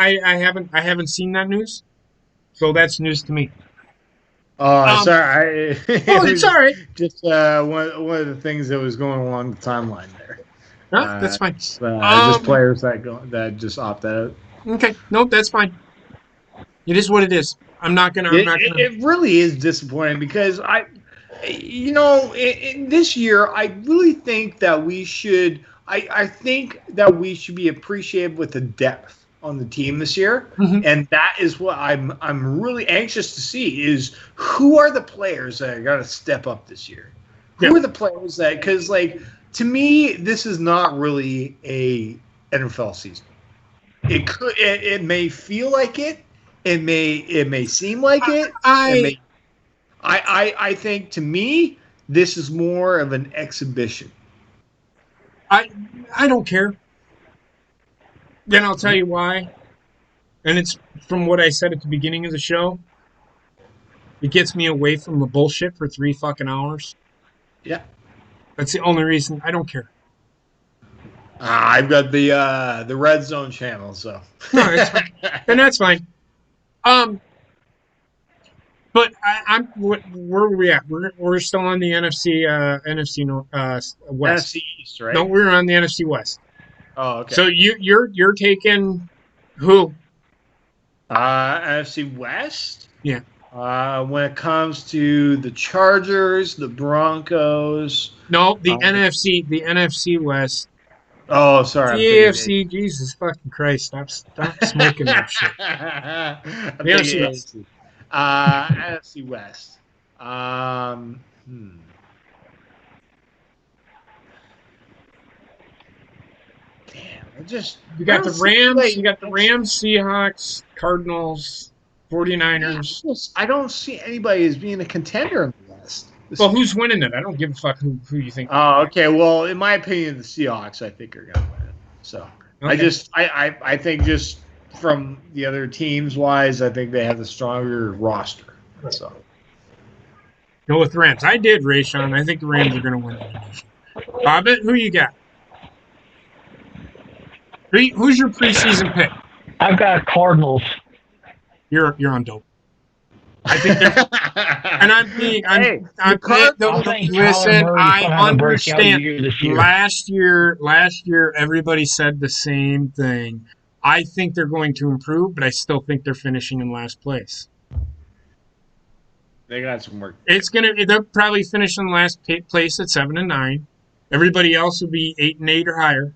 haven't seen that news, so that's news to me. Oh, sorry. It's all right. Just one of the things that was going along the timeline there. No, that's fine. Just players that just opt out. Okay, no, that's fine. It is what it is. It really is disappointing because in this year, I really think that we should. I think that we should be appreciative with the depth on the team this year, and that is what I'm really anxious to see is who are the players that are going to step up this year. Who are the players that? Because to me, this is not really a NFL season. It may feel like it. It may seem like it. I think to me this is more of an exhibition. I don't care. Then I'll tell you why. And it's from what I said at the beginning of the show. It gets me away from the bullshit for 3 fucking hours. Yeah. That's the only reason. I don't care. I've got the Red Zone channel, so. No, that's fine. And that's fine. But where are we at? We're still on the NFC West. NFC East, right? No, we're on the NFC West. Oh, okay. So you're taking who? NFC West. Yeah. When it comes to the Chargers, the Broncos. No, the NFC West. Oh, sorry. The AFC. Jesus fucking Christ! Stop smoking that shit. The NFC West. NFC West. Damn, You got the Rams. You got the Rams, Seahawks, Cardinals, 49ers. I don't see anybody as being a contender in the West. Well, who's winning it? I don't give a fuck who you think. Oh, okay. Well, in my opinion, the Seahawks, I think, are going to win it. So Okay. I think just from the other teams wise, I think they have the stronger roster. So Go with the Rams. I did, Rayshawn. I think the Rams are going to win the division. Bobbit, who you got? Who's your preseason pick? I've got Cardinals. You're on dope. I think they're, and I'm being, I'm, Hey, I'm, the don't, think listen, Kyler Murray's I gonna have a breakout understand. year this year. Last year, everybody said the same thing. I think they're going to improve, but I still think they're finishing in last place. they got some work. They'll probably finish in last place at 7-9. Everybody else will be 8-8 or higher.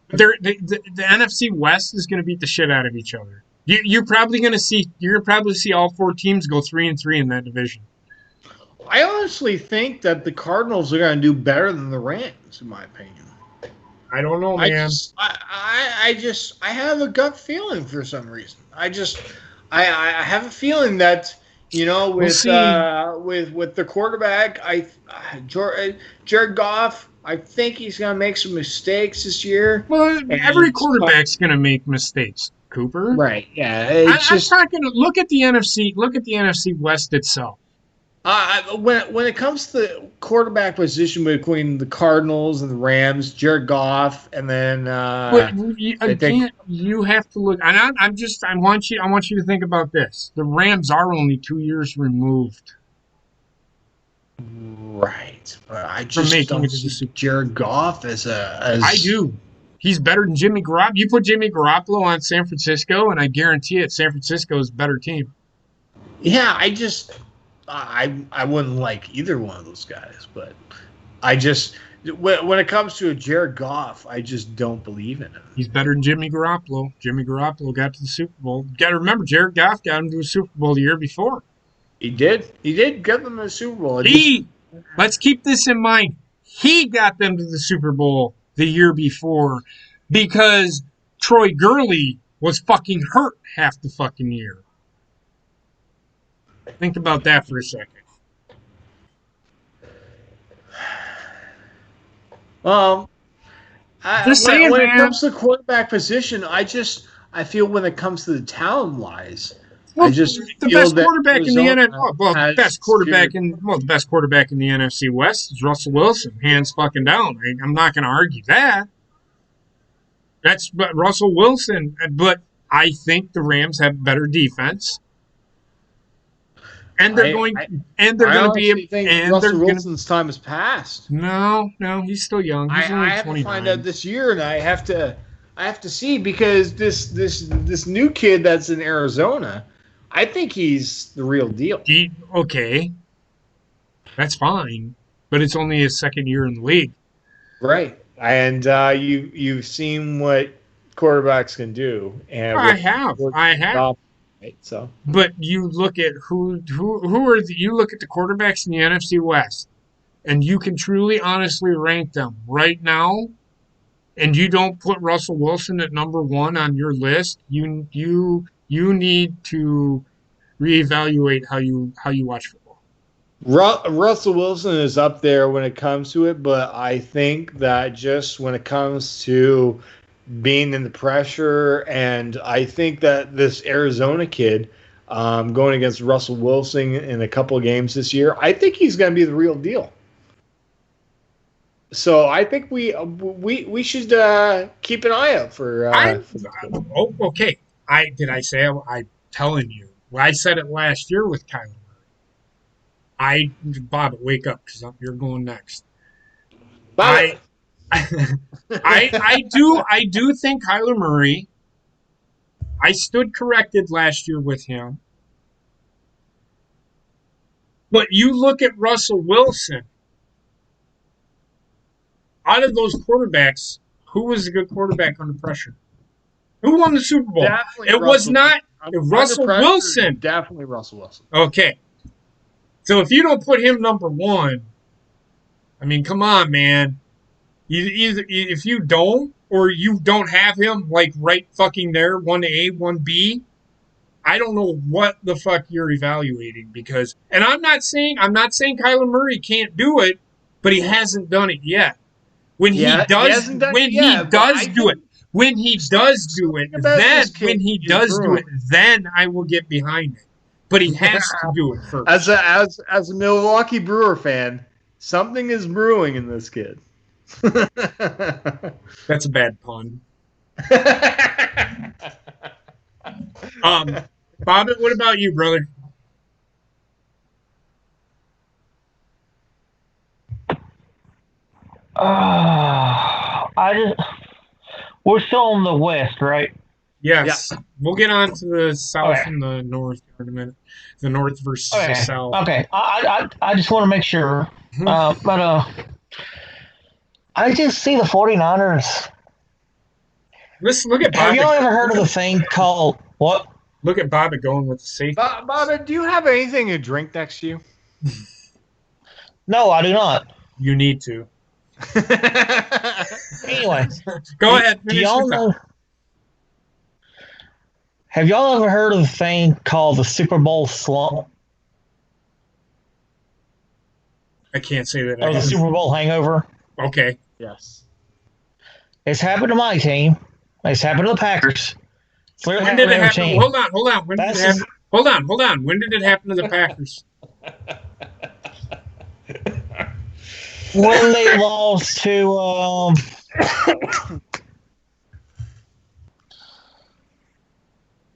The NFC West is going to beat the shit out of each other. You're probably see all 4 teams go 3-3 in that division. I honestly think that the Cardinals are going to do better than the Rams, in my opinion. I don't know, man. I have a gut feeling for some reason. I have a feeling that with the quarterback, Jared Goff. I think he's going to make some mistakes this year. Well, every quarterback's going to make mistakes, Cooper. Right? Yeah. I'm talking. Look at the NFC. Look at the NFC West itself. When it comes to the quarterback position between the Cardinals and the Rams, Jared Goff, and then you have to look. And I want you to think about this. The Rams are only 2 years removed. Right. I just making don't it to the see Super Bowl. Jared Goff as I do. He's better than Jimmy Garoppolo. You put Jimmy Garoppolo on San Francisco, and I guarantee it, San Francisco is a better team. Yeah, I wouldn't like either one of those guys, but when it comes to a Jared Goff, I just don't believe in him. He's better than Jimmy Garoppolo. Jimmy Garoppolo got to the Super Bowl. You got to remember, Jared Goff got him to a Super Bowl the year before. He did. He did get them to the Super Bowl. Let's keep this in mind. He got them to the Super Bowl the year before because Troy Gurley was fucking hurt half the fucking year. Think about that for a second. When it man. comes to the quarterback position, I feel when it comes to the talent wise, Well, the best quarterback in the NFL. Well, the best quarterback in the NFC West is Russell Wilson, hands fucking down. I'm not going to argue that. That's Russell Wilson, but I think the Rams have better defense, and they're going to be able. And Russell Wilson's time has passed. No, he's still young. He's only I have 29. to find out this year, and I have to see because this new kid that's in Arizona. I think he's the real deal. Okay. That's fine. But it's only his second year in the league. Right. And you've seen what quarterbacks can do. And I have. Right, so. But you look at you look at the quarterbacks in the NFC West, and you can truly honestly rank them right now, and you don't put Russell Wilson at number 1 on your list, you need to reevaluate how you watch football. Russell Wilson is up there when it comes to it, but I think that just when it comes to being in the pressure, and I think that this Arizona kid going against Russell Wilson in a couple of games this year, I think he's going to be the real deal. So I think we should keep an eye out for. Okay. I'm telling you. Well, I said it last year with Kyler Murray. Bob, wake up because you're going next. Bob. I do think Kyler Murray. I stood corrected last year with him. But you look at Russell Wilson. Out of those quarterbacks, who was a good quarterback under pressure? Who won the Super Bowl? Definitely it was not Russell Wilson. Definitely Russell Wilson. Okay. So if you don't put him number one, I mean, come on, man. If you don't, or you don't have him like right fucking there, 1A, 1B, I don't know what the fuck you're evaluating because, and I'm not saying Kyler Murray can't do it, but he hasn't done it yet. When he does do it, then I will get behind it. But he has to do it first. As a Milwaukee Brewer fan, something is brewing in this kid. That's a bad pun. Bobbitt, what about you, brother? We're still in the West, right? Yes. Yeah. We'll get on to the South and the North in a minute. The North versus the South. Okay. I just want to make sure. But I just see the 49ers. Listen, look at Bobbitt. Have y'all ever heard of the thing called what? Look at Bobbitt going with the safety. Bobbitt, do you have anything to drink next to you? No, I do not. You need to. Anyway, go ahead. Do y'all know? Have y'all ever heard of the thing called the Super Bowl slump? I can't say that. Or the Super Bowl hangover? Okay. Yes. It's happened to my team. It's happened to the Packers. When did it happen? Hold on. When did it happen? Hold on. When did it happen to the Packers? When they lost to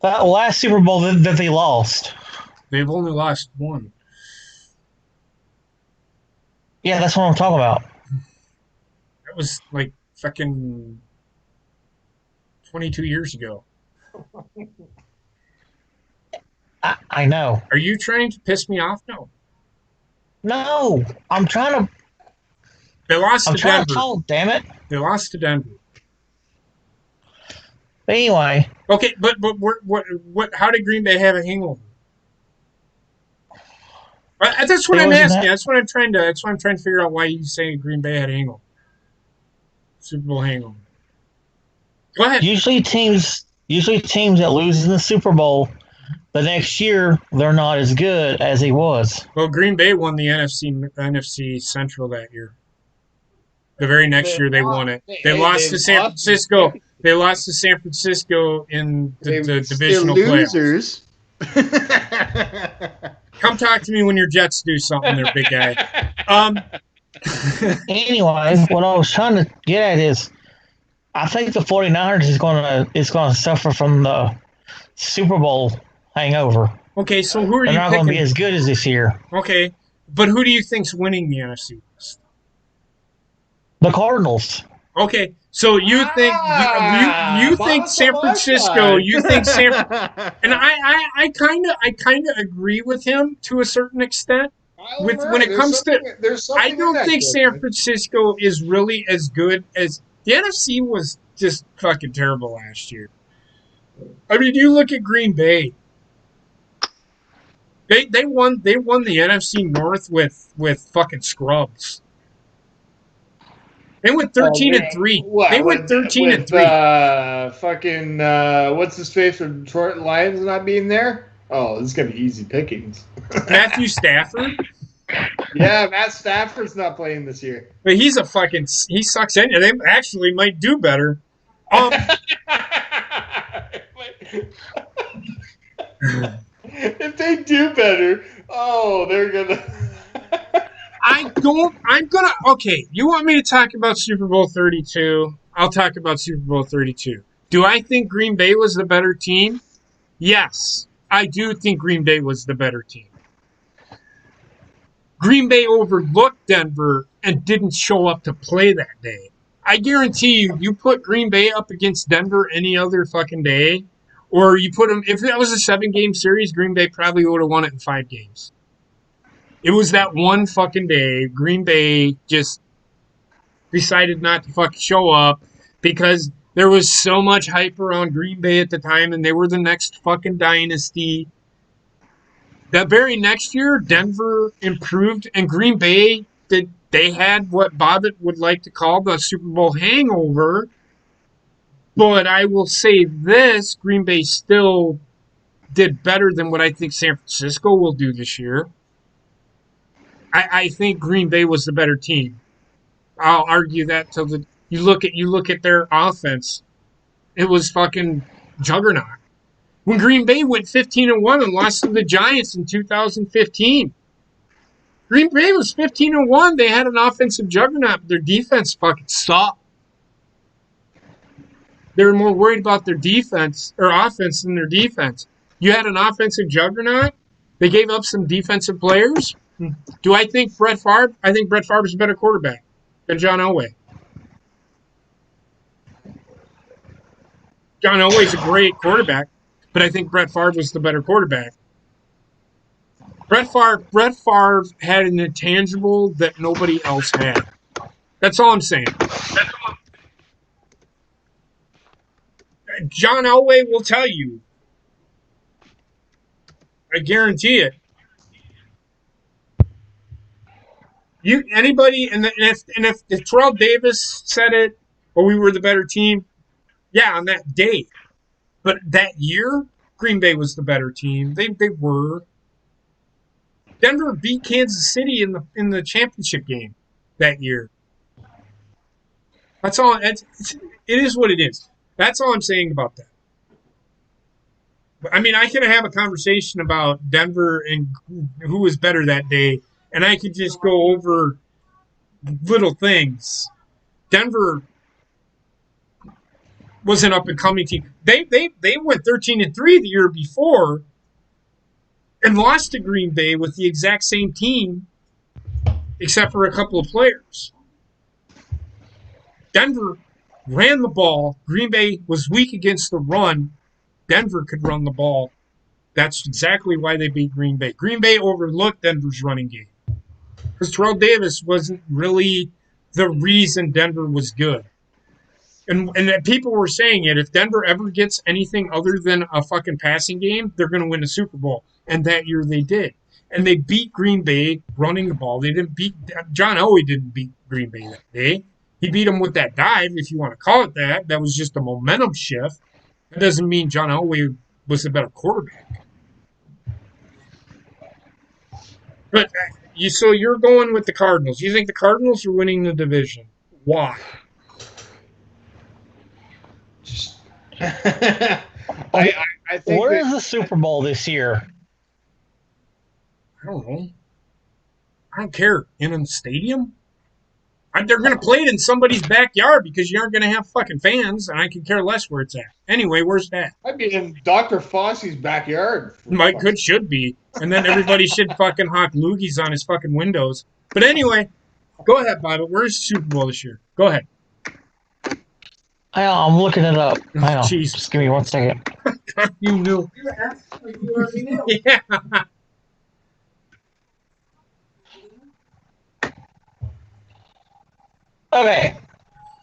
that last Super Bowl that they lost. They've only lost one. Yeah, that's what I'm talking about. That was like fucking 22 years ago. I know. Are you trying to piss me off? No. No, I'm trying to. They lost to Denver. To talk, damn it. They lost to Denver. But anyway. Okay, but what? How did Green Bay have a hangover? That's what I'm asking. That's what I'm trying to figure out. Why you saying Green Bay had a hangover? Super Bowl hangover. Go ahead. Usually teams that lose in the Super Bowl, the next year they're not as good as he was. Well, Green Bay won the NFC Central that year. The very next year they won it. They lost to San Francisco. They lost to San Francisco in the divisional playoffs. Come talk to me when your Jets do something there, big guy. Anyway, what I was trying to get at is I think the 49ers is gonna suffer from the Super Bowl hangover. Okay, so who are They're you not picking? Going to be as good as this year. Okay, but who do you think's winning the NFC West? The Cardinals. Okay, so you think you think San Francisco? You think San? And I kind of agree with him to a certain extent. When it comes to, I don't think San Francisco is really as good as the NFC was. Just fucking terrible last year. I mean, you look at Green Bay. They won the NFC North with fucking scrubs. They went 13-3. They went 13-3. Fucking what's his face for Detroit Lions not being there? Oh, this is gonna be easy pickings. Matthew Stafford. Yeah, Matt Stafford's not playing this year. But he sucks in. They actually might do better. If they do better, they're gonna. Okay, you want me to talk about Super Bowl 32? I'll talk about Super Bowl 32. Do I think Green Bay was the better team? Yes, I do think Green Bay was the better team. Green Bay overlooked Denver and didn't show up to play that day. I guarantee you put Green Bay up against Denver any other fucking day, or you put them, if that was a 7-game series, Green Bay probably would have won it in 5 games. It was that one fucking day. Green Bay just decided not to fucking show up because there was so much hype around Green Bay at the time, and they were the next fucking dynasty. That very next year, Denver improved, and Green Bay they had what Bobbitt would like to call the Super Bowl hangover. But I will say this: Green Bay still did better than what I think San Francisco will do this year. I think Green Bay was the better team. I'll argue that till you look at their offense. It was fucking juggernaut. When Green Bay went 15-1 and lost to the Giants in 2015. Green Bay was 15-1. They had an offensive juggernaut, but their defense fucking sucked. They were more worried about their defense or offense than their defense. You had an offensive juggernaut. They gave up some defensive players. Do I think Brett Favre? I think Brett Favre is a better quarterback than John Elway. John Elway's a great quarterback, but I think Brett Favre was the better quarterback. Brett Favre had an intangible that nobody else had. That's all I'm saying. John Elway will tell you. I guarantee it. Anybody, and if Terrell Davis said it, or we were the better team, yeah, on that day. But that year, Green Bay was the better team. They were. Denver beat Kansas City in the championship game that year. That's all. It is what it is. That's all I'm saying about that. I mean, I can have a conversation about Denver and who was better that day, and I could just go over little things. Denver was an up-and-coming team. They went 13-3 the year before and lost to Green Bay with the exact same team, except for a couple of players. Denver ran the ball. Green Bay was weak against the run. Denver could run the ball. That's exactly why they beat Green Bay. Green Bay overlooked Denver's running game because Terrell Davis wasn't really the reason Denver was good. And people were saying it. If Denver ever gets anything other than a fucking passing game, they're going to win the Super Bowl. And that year they did. And they beat Green Bay running the ball. They didn't beat John Elway didn't beat Green Bay that day. He beat them with that dive, if you want to call it that. That was just a momentum shift. That doesn't mean John Elway was a better quarterback. But so you're going with the Cardinals. You think the Cardinals are winning the division? Why? I think Where is the Super Bowl this year? I don't know. I don't care. In a stadium? They're going to play it in somebody's backyard because you aren't going to have fucking fans, and I can care less where it's at. Anyway, where's that? I'd be in Dr. Fossey's backyard. Should be. And then everybody should fucking hawk loogies on his fucking windows. But anyway, go ahead, Bob. Where's the Super Bowl this year? Go ahead. I'm looking it up. I know. Jesus. Just give me 1 second. You knew. You already knew. Yeah. Okay.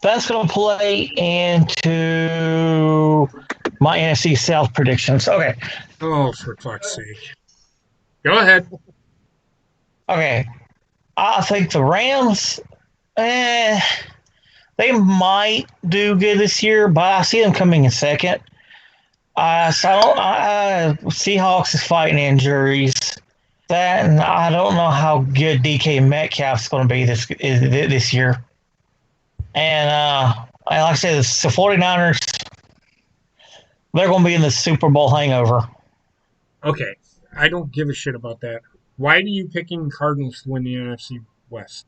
That's going to play into my NFC South predictions. Okay. Oh, for fuck's sake. Go ahead. Okay. I think the Rams, they might do good this year, but I see them coming in second. Seahawks is fighting injuries. That, and I don't know how good DK Metcalf's going to be this year. And like I said, the 49ers, they're going to be in the Super Bowl hangover. Okay, I don't give a shit about that. Why are you picking Cardinals to win the NFC West?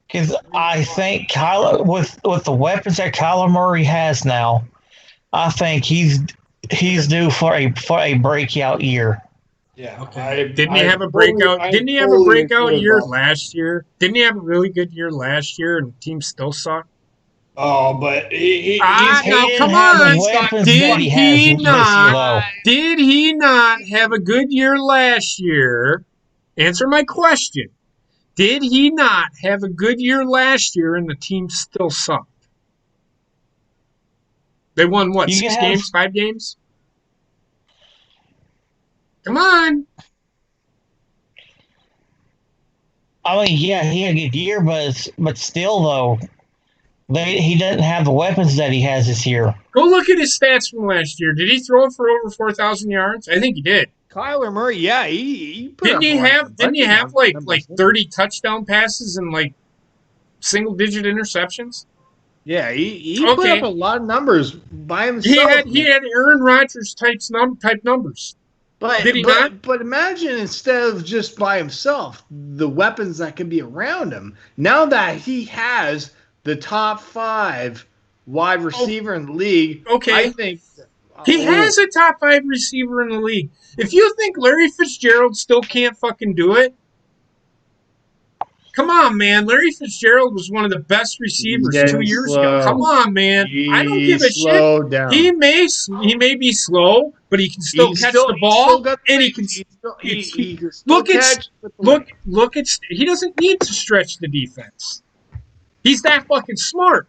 Because I think Kyler, with the weapons that Kyler Murray has now, I think he's due for a breakout year. Yeah. Okay. Didn't he have a breakout year last year? Didn't he have a really good year last year and the team still sucked? Oh, but He now didn't come have the on. weapons Did that he has he this year, not? though. Did he not have a good year last year? Answer my question. Did he not have a good year last year and the team still sucked? They won what, 6 games, 5 games? Come on. I mean, yeah, he had a good year, but still, though, he doesn't have the weapons that he has this year. Go look at his stats from last year. Did he throw for over 4,000 yards? I think he did. Kyler Murray, yeah, he put Didn't he have like 30 touchdown passes and like single digit interceptions? Yeah, he put up a lot of numbers by himself. He had Aaron Rodgers type numbers. Did he not? But imagine instead of just by himself, the weapons that can be around him. Now that he has the top 5 wide receiver in the league, I think he has a top 5 receiver in the league. If you think Larry Fitzgerald still can't fucking do it, come on, man. Larry Fitzgerald was one of the best receivers 2 years ago. Come on, man. I don't give a shit. Down. He may be slow, but he can still catch the ball, and he can. Look at. He doesn't need to stretch the defense. He's that fucking smart.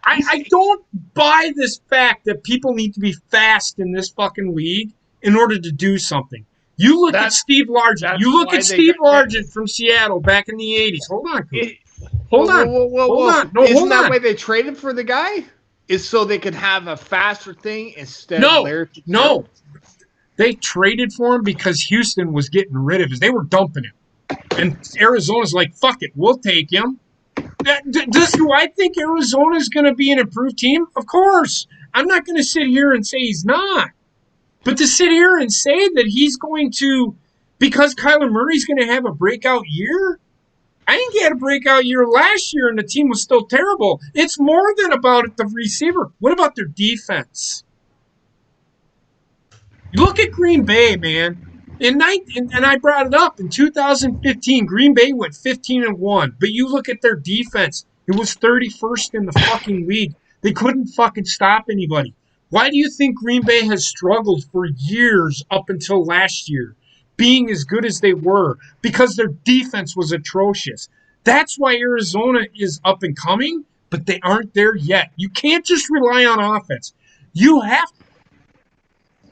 I don't buy this fact that people need to be fast in this fucking league in order to do something. You look at Steve Largent. You look at Steve Largent from Seattle back in the 80s. Hold on. Hold on. No, Isn't that why they traded for the guy? Is so they could have a faster thing instead of Larry Fitzgerald? No. They traded for him because Houston was getting rid of him. They were dumping him. And Arizona's like, fuck it, we'll take him. Do I think Arizona's going to be an improved team? Of course. I'm not going to sit here and say he's not. But to sit here and say that he's going to, because Kyler Murray's going to have a breakout year? I think he had a breakout year last year and the team was still terrible. It's more than about the receiver. What about their defense? Look at Green Bay, man. And I brought it up in 2015. Green Bay went 15-1, but you look at their defense; it was 31st in the fucking league. They couldn't fucking stop anybody. Why do you think Green Bay has struggled for years up until last year, being as good as they were? Because their defense was atrocious. That's why Arizona is up and coming, but they aren't there yet. You can't just rely on offense. You have to.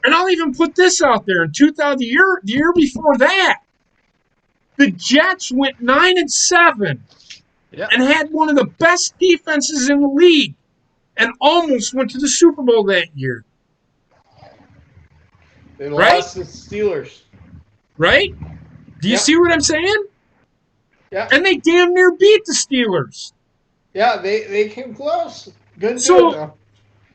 And I'll even put this out there. In 2000, the year before that, the Jets went 9-7 and had one of the best defenses in the league and almost went to the Super Bowl that year. They lost the Steelers. Right? Do you see what I'm saying? Yeah. And they damn near beat the Steelers. Yeah, they came close. Good though.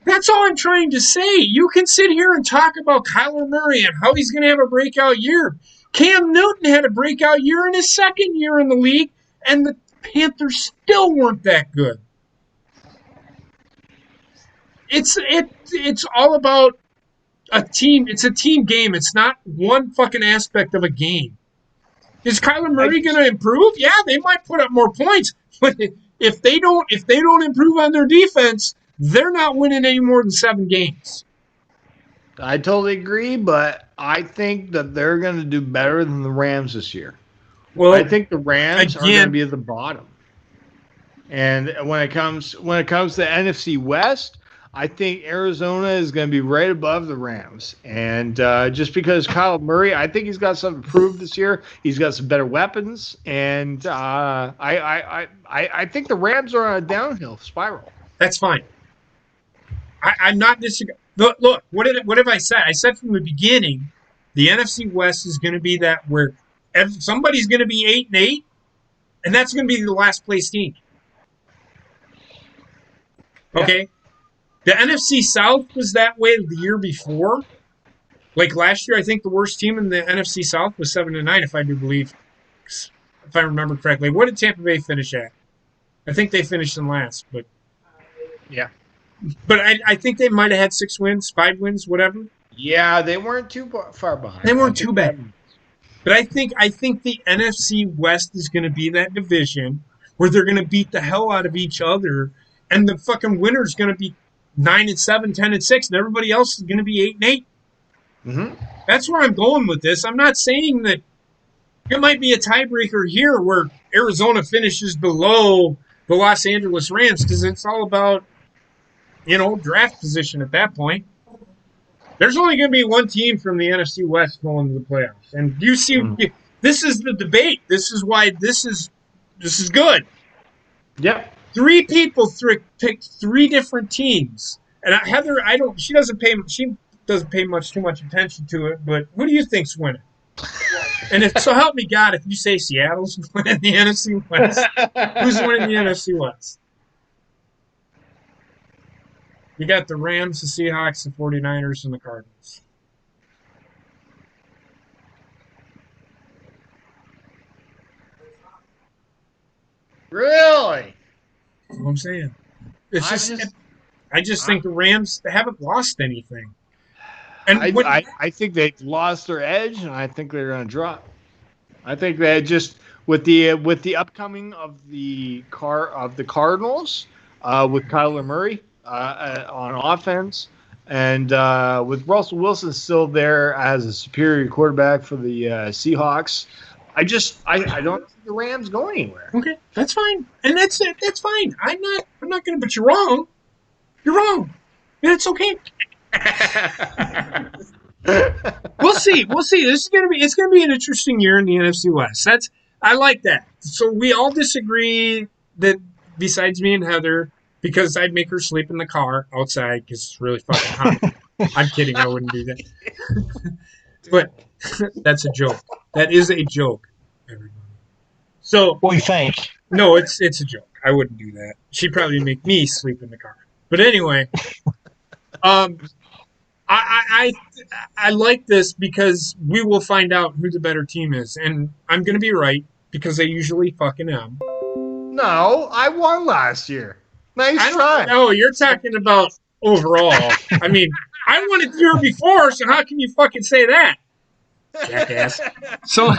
That's all I'm trying to say. You can sit here and talk about Kyler Murray and how he's going to have a breakout year. Cam Newton had a breakout year in his second year in the league, and the Panthers still weren't that good. It's all about a team. It's a team game. It's not one fucking aspect of a game. Is Kyler Murray going to improve? Yeah, they might put up more points, but if they don't improve on their defense, they're not winning any more than 7 games. I totally agree, but I think that they're going to do better than the Rams this year. Well, I think the Rams are going to be at the bottom. And when it comes to NFC West, I think Arizona is going to be right above the Rams. And just because Kyle Murray, I think he's got something to prove this year. He's got some better weapons, and I think the Rams are on a downhill spiral. That's fine. I'm not disagreeing. Look, what have I said? I said from the beginning The NFC West is going to be that where somebody's going to be 8-8, and that's going to be the last place team. Okay? The NFC South was that way the year before. Like last year, I think the worst team in the NFC South was 7-9, if I do believe, if I remember correctly. What did Tampa Bay finish at? I think they finished in last, but Yeah. But I think they might have had 6 wins, 5 wins, whatever. Yeah, they weren't too far behind. They weren't too bad. But I think the NFC West is going to be that division where they're going to beat the hell out of each other, and the fucking winner's going to be 9-7, 10-6, and everybody else is going to be 8-8. Mm-hmm. That's where I'm going with this. I'm not saying that it might be a tiebreaker here where Arizona finishes below the Los Angeles Rams because it's all about, draft position at that point. There's only going to be one team from the NFC West going to the playoffs. And you see, this is the debate. This is why this is good. Yep. 3 people picked 3 different teams. And Heather, she doesn't pay too much attention to it, but who do you think's winning? And so help me God, if you say Seattle's winning the NFC West, who's winning the NFC West? You got the Rams, the Seahawks, the 49ers, and the Cardinals. Really? That's what I'm saying. I just think the Rams haven't lost anything. And I think they've lost their edge, and I think they're going to drop. I think that just with the upcoming of the Cardinals, with Kyler Murray on offense, and with Russell Wilson still there as a superior quarterback for the Seahawks, I don't think the Rams go anywhere. Okay, that's fine, and that's it. That's fine. I'm not going to. But you're wrong. You're wrong. And it's okay. We'll see. It's gonna be an interesting year in the NFC West. I like that. So we all disagree that besides me and Heather, because I'd make her sleep in the car outside because it's really fucking hot. I'm kidding. I wouldn't do that. But that's a joke. That is a joke, everybody. So What do you think? no, it's a joke. I wouldn't do that. She'd probably make me sleep in the car. But anyway, I like this because we will find out who the better team is, and I'm gonna be right because I usually fucking am. No, I won last year. Nice try. No, you're talking about overall. I mean, I won it the year before, so how can you fucking say that, jackass? So.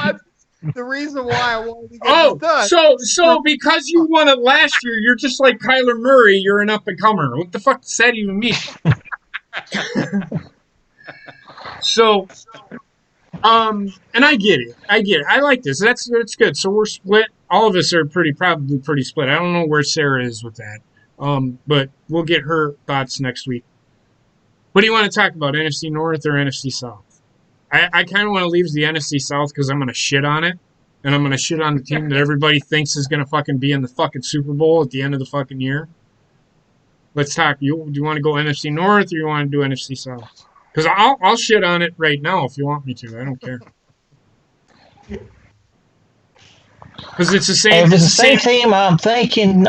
The reason why I wanted to get it done. So because you won it last year, you're just like Kyler Murray. You're an up and comer. What the fuck does that even mean? So, and I get it. I like this. That's good. So we're split. All of us are probably pretty split. I don't know where Sarah is with that. But we'll get her thoughts next week. What do you want to talk about? NFC North or NFC South? I kind of want to leave the NFC South because I'm going to shit on it. And I'm going to shit on the team that everybody thinks is going to fucking be in the fucking Super Bowl at the end of the fucking year. Let's talk. Do you want to go NFC North or you want to do NFC South? Because I'll shit on it right now if you want me to. I don't care. Because it's the same. If it's the same team, I'm thinking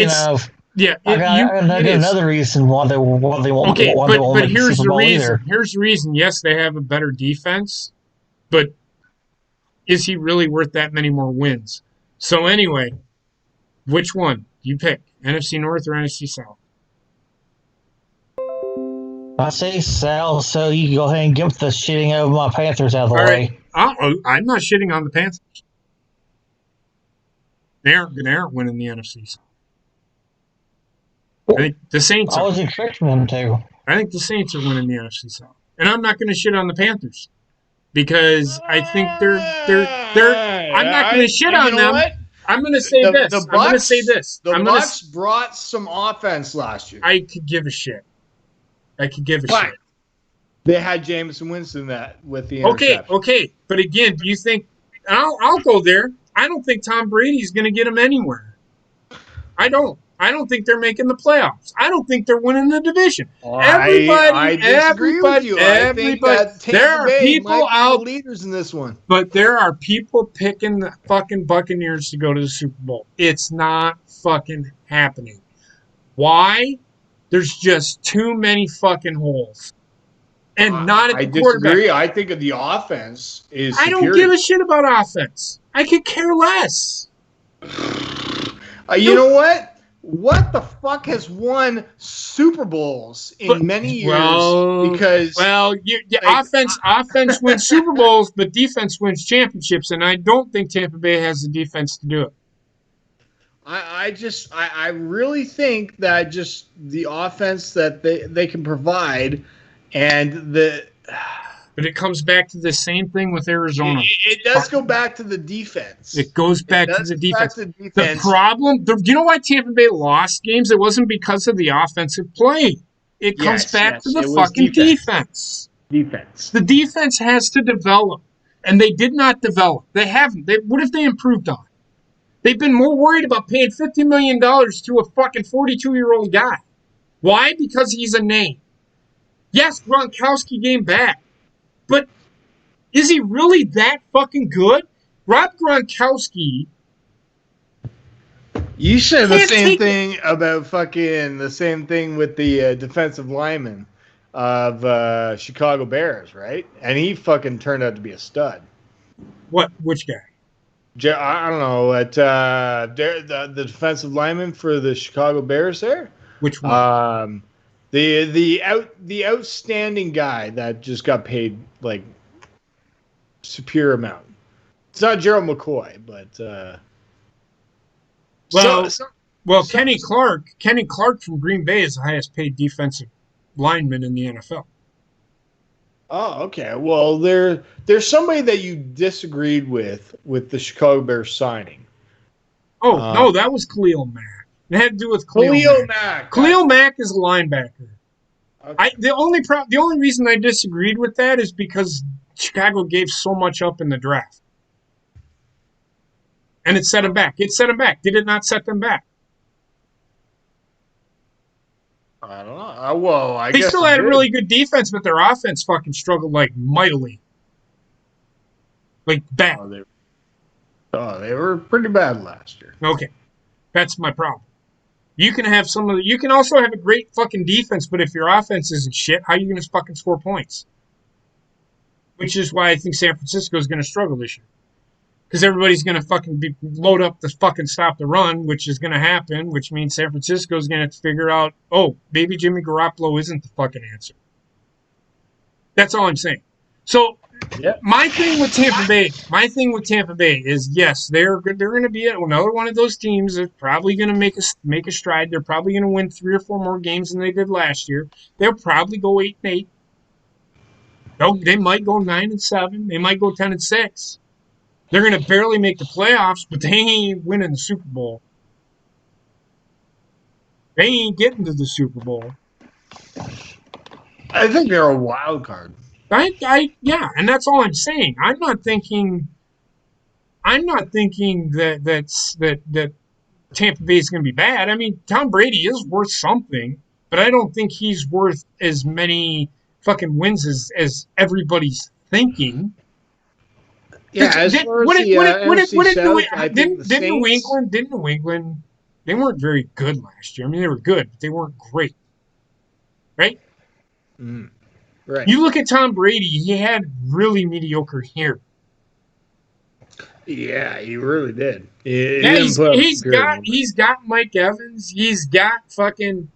of. Yeah, I got another reason why they won't. Okay, why they won't but make here's Super the Bowl reason. either. Here's the reason. Yes, they have a better defense, but is he really worth that many more wins? So anyway, which one you pick? NFC North or NFC South? I say South, so you can go ahead and get the shitting of my Panthers out of the All way. right. I'm not shitting on the Panthers. They aren't winning the NFC South. I think the Saints I are. was expecting them to. I think the Saints are winning the NFC South. And I'm not going to shit on the Panthers because I think they're I'm not going to shit on them. What? I'm going to say this. I'm going to say this. The Bucks brought some offense last year. I could give a shit. Shit. They had Jameson Winston with the interception. Okay. But again, do you think I'll go there. I don't think Tom Brady's going to get him anywhere. I don't. I don't think they're making the playoffs. I don't think they're winning the division. I disagree with you. I think that there Tampa are Bay people might be out, the leaders in this one. but there are people picking the fucking Buccaneers to go to the Super Bowl. It's not fucking happening. Why? There's just too many fucking holes. And not at the quarterback. Disagree. I think the offense is I superior. don't give a shit about offense. I could care less. You know what? What the fuck has won Super Bowls in many years? Because offense wins Super Bowls, but defense wins championships, and I don't think Tampa Bay has the defense to do it. I really think that just the offense that they can provide, and But it comes back to the same thing with Arizona. It does go back to the defense. It goes back to the defense. The problem, you know why Tampa Bay lost games? It wasn't because of the offensive play. It comes back to the fucking defense. The defense has to develop, and they did not develop. They haven't. What have they improved on? They've been more worried about paying $50 million to a fucking 42-year-old guy. Why? Because he's a name. Yes, Gronkowski came back. But is he really that fucking good? Rob Gronkowski. You said the same thing about fucking the same thing with the defensive lineman of Chicago Bears, right? And he fucking turned out to be a stud. What? Which guy? I don't know. The defensive lineman for the Chicago Bears there. Which one? The outstanding guy that just got paid like superior amount. It's not Gerald McCoy, but Kenny Clark from Green Bay is the highest paid defensive lineman in the NFL. Oh, okay. Well, there's somebody that you disagreed with the Chicago Bears signing. Oh, no, that was Khalil Mack. It had to do with Khalil Mack. Khalil Mack is a linebacker. Okay. The only reason I disagreed with that is because Chicago gave so much up in the draft. And it set them back. Did it not set them back? I don't know. Well, I guess they still had a did. really good defense, but their offense fucking struggled like mightily. Like bad. They were pretty bad last year. Okay. That's my problem. You can have you can also have a great fucking defense, but if your offense isn't shit, how are you going to fucking score points? Which is why I think San Francisco is going to struggle this year. Because everybody's going to fucking load up to fucking stop the run, which is going to happen, which means San Francisco is going to have to figure out, oh, maybe Jimmy Garoppolo isn't the fucking answer. That's all I'm saying. So my thing with Tampa Bay is, yes, they're going to be another one of those teams that's probably going to make a stride. They're probably going to win 3 or 4 more games than they did last year. They'll probably go 8-8. They might go 9-7. They might go 10-6. They're going to barely make the playoffs, but they ain't winning the Super Bowl. They ain't getting to the Super Bowl. I think they're a wild card. Yeah, and that's all I'm saying. I'm not thinking that Tampa Bay is going to be bad. I mean, Tom Brady is worth something, but I don't think he's worth as many fucking wins as everybody's thinking. Yeah, as far as the NFC South, I think the Saints... Didn't New England, they weren't very good last year. I mean, they were good, but they weren't great. Right? Right. You look at Tom Brady, he had really mediocre hair. Yeah, he really did. He's got Mike Evans. He's got fucking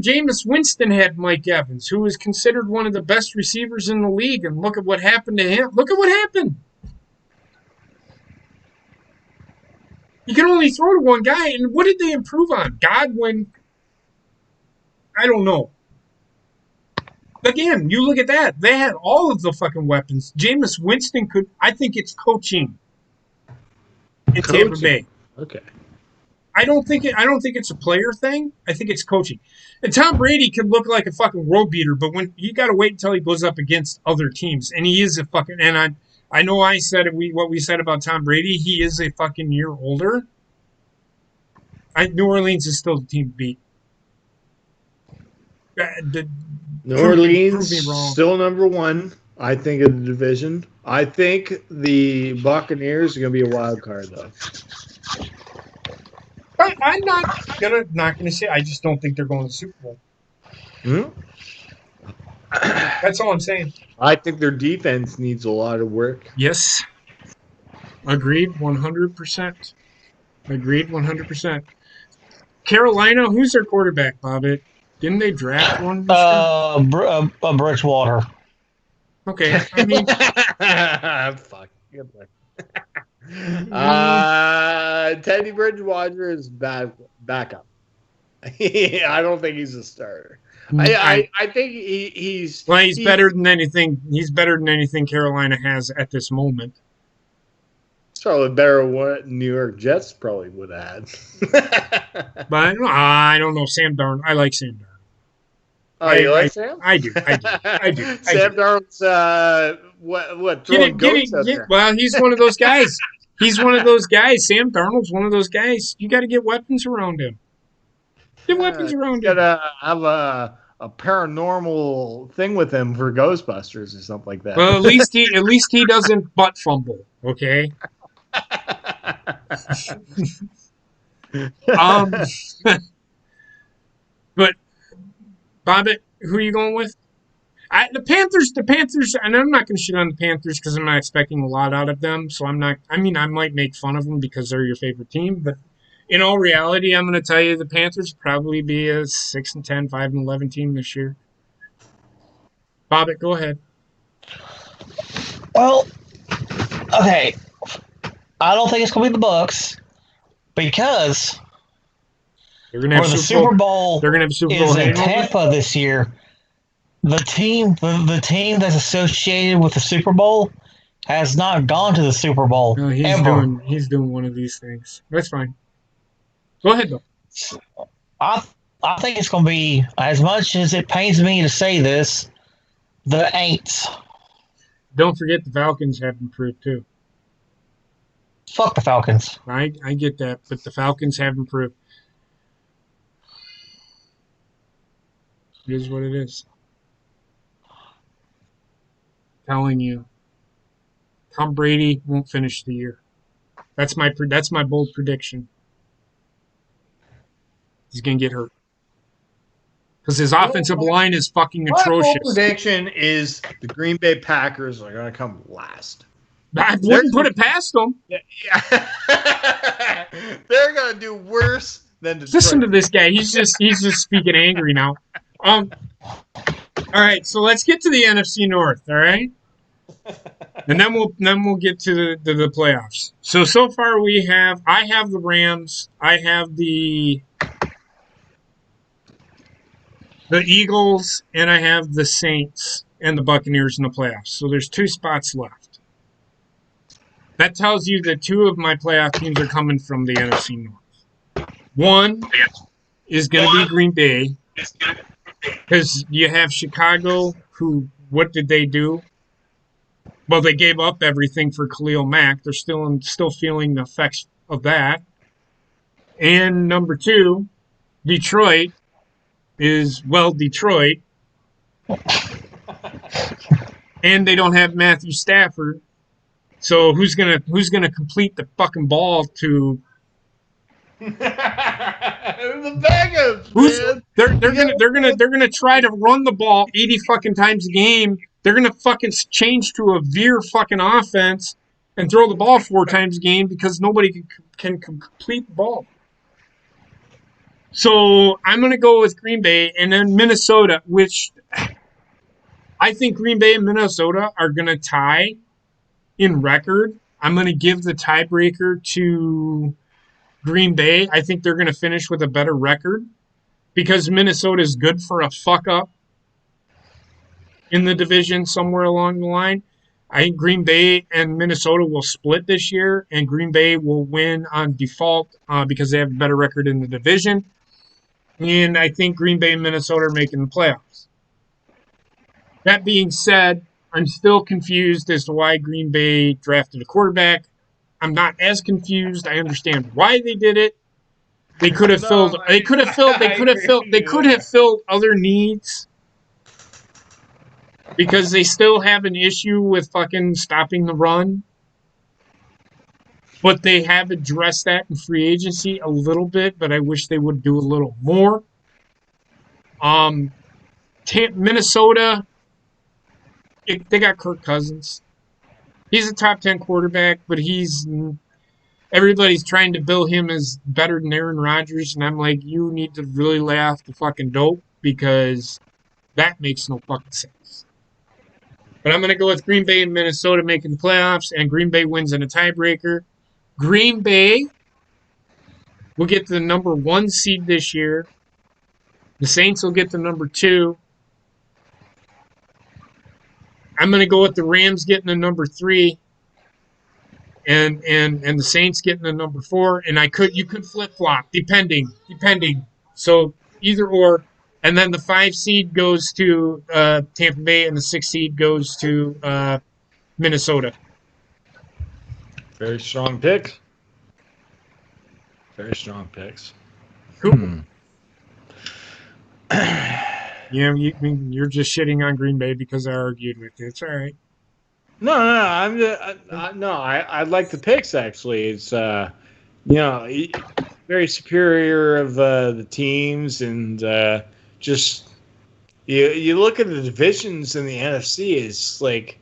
Jameis Winston had Mike Evans, who was considered one of the best receivers in the league, and look at what happened to him. Look at what happened. You can only throw to one guy, and what did they improve on? Godwin? I don't know. Again, you look at that. They had all of the fucking weapons. Jameis Winston could. I think it's coaching in Tampa Bay. Okay. I don't think it's a player thing. I think it's coaching. And Tom Brady could look like a fucking world beater, but when you got to wait until he goes up against other teams, and he is a fucking. And I know I said it. What we said about Tom Brady. He is a fucking year older. New Orleans is still the team to beat. New Prove me Orleans wrong. still number one, I think, in the division. I think the Buccaneers are going to be a wild card, though. I'm not gonna say. I just don't think they're going to the Super Bowl. That's all I'm saying. I think their defense needs a lot of work. Yes, agreed, 100%. Agreed, 100%. Carolina, who's their quarterback, Bobbitt? Didn't they draft one this year? Bridgewater. Okay, I mean, Fuck. Good luck. Teddy Bridgewater is backup. I don't think he's a starter. I think he's better than anything. He's better than anything Carolina has at this moment. It's probably better than what New York Jets probably would have had. But I don't know. Sam Darnold. I like Sam Darnold. Oh, you like Sam? I do. Sam Darnold's what throwing goats out there. Well, he's one of those guys. He's one of those guys. Sam Darnold's one of those guys. You got to get weapons around him. Get weapons around him. You gotta have a paranormal thing with him for Ghostbusters or something like that. Well, at least he doesn't butt fumble. Okay. But Bobbitt, who are you going with? The Panthers, and I'm not going to shit on the Panthers because I'm not expecting a lot out of them. So I'm not. I mean, I might make fun of them because they're your favorite team, but in all reality, I'm going to tell you the Panthers probably be a 6-10, 5-11 team this year. Bobbitt, go ahead. Well, okay. I don't think it's going to be the Bucs because they're going to have the Super Bowl. They're going to have a Super Bowl is in Tampa this year. The team that's associated with the Super Bowl has not gone to the Super Bowl ever. He's doing one of these things. That's fine. Go ahead, though. I think it's going to be, as much as it pains me to say this, the Aints. Don't forget the Falcons have improved, too. Fuck the Falcons. I get that, but the Falcons have improved. It is what it is. Telling you, Tom Brady won't finish the year. That's my bold prediction. He's gonna get hurt because his offensive line is fucking atrocious. My prediction is the Green Bay Packers are gonna come last. I wouldn't put it past them. Yeah. They're gonna do worse than Detroit. Listen to this guy. He's just speaking angry now. All right, so let's get to the NFC North. All right, and then we'll get to the playoffs. So far I have the Rams. I have the Eagles, and I have the Saints and the Buccaneers in the playoffs. So there's 2 spots left. That tells you that 2 of my playoff teams are coming from the NFC North. One is going to be Green Bay, because you have Chicago, who, what did they do? Well, they gave up everything for Khalil Mack. They're still feeling the effects of that. And number 2, Detroit is, well, Detroit. And they don't have Matthew Stafford. So who's gonna complete the fucking ball to the Bengals? They're gonna try to run the ball 80 fucking times a game. They're gonna fucking change to a veer fucking offense and throw the ball 4 times a game because nobody can complete the ball. So I'm going to go with Green Bay, and then Minnesota, which I think Green Bay and Minnesota are going to tie in record. I'm going to give the tiebreaker to Green Bay. I think they're going to finish with a better record because Minnesota is good for a fuck-up in the division somewhere along the line. I think Green Bay and Minnesota will split this year, and Green Bay will win on default because they have a better record in the division. And I think Green Bay and Minnesota are making the playoffs. That being said, I'm still confused as to why Green Bay drafted a quarterback. I'm not as confused. I understand why they did it. They could have filled. They could have filled. They could have filled. They could have filled other needs because they still have an issue with fucking stopping the run. But they have addressed that in free agency a little bit. But I wish they would do a little more. Minnesota. They got Kirk Cousins. He's a top 10 quarterback, but everybody's trying to bill him as better than Aaron Rodgers, and I'm like, you need to really lay off the fucking dope because that makes no fucking sense. But I'm going to go with Green Bay and Minnesota making the playoffs, and Green Bay wins in a tiebreaker. Green Bay will get the number 1 seed this year. The Saints will get the number 2. I'm going to go with the Rams getting the number 3. And the Saints getting the number 4, and you could flip flop depending. So either or, and then the 5 seed goes to Tampa Bay, and the 6 seed goes to Minnesota. Very strong picks. Very strong picks. Cool. You're just shitting on Green Bay because I argued with you. It's all right. No, I like the picks actually. It's very superior of the teams, and just you look at the divisions in the NFC. It's like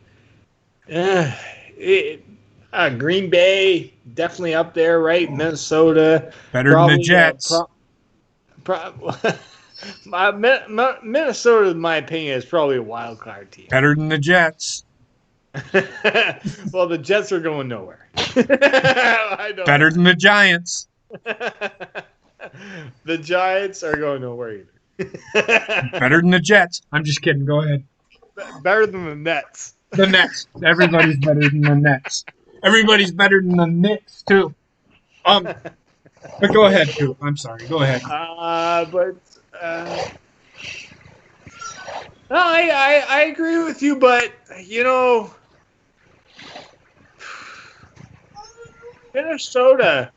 Green Bay definitely up there, right? Minnesota better than the Jets. Minnesota, in my opinion, is probably a wild card team. Better than the Jets. Well, the Jets are going nowhere. I know. Better than the Giants. The Giants are going nowhere either. Better than the Jets. I'm just kidding. Go ahead. Better than the Nets. The Nets. Everybody's better than the Nets. Everybody's better than the Knicks too. But go ahead, too. I'm sorry. Go ahead. No, I agree with you, but Minnesota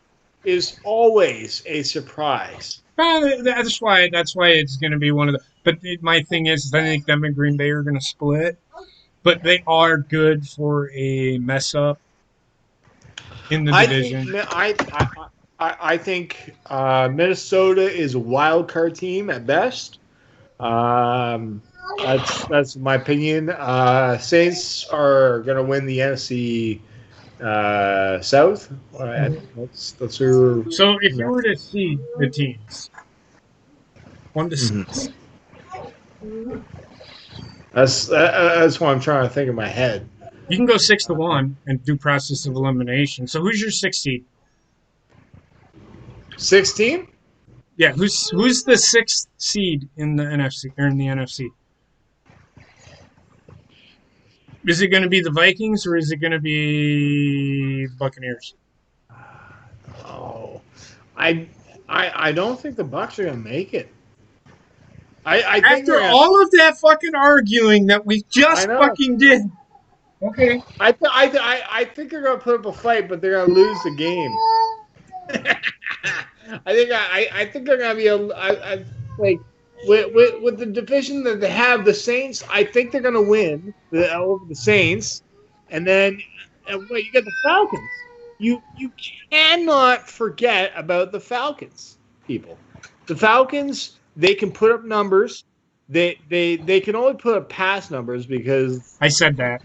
is always a surprise. That's why it's going to be one of the. But my thing is, I think them and Green Bay are going to split. But they are good for a mess up in the division. I think Minnesota is a wild card team at best. That's my opinion. Saints are going to win the NFC South. That's who. So if you were to see the teams, 1 to 6. That's what I'm trying to think in my head. You can go 6 to 1 and do process of elimination. So who's your 6th seed? 16? Yeah, who's the 6th seed in the NFC or in the NFC? Is it going to be the Vikings or is it going to be Buccaneers? Oh, I don't think the Bucs are going to make it. I think after all of that fucking arguing that we just fucking did. Okay. I think they're going to put up a fight, but they're going to lose the game. I think they're going to be like with the division that they have, the Saints. I think they're going to win over the Saints, and then you get the Falcons. You cannot forget about the Falcons, people. The Falcons, they can put up numbers. They can only put up pass numbers because I said that.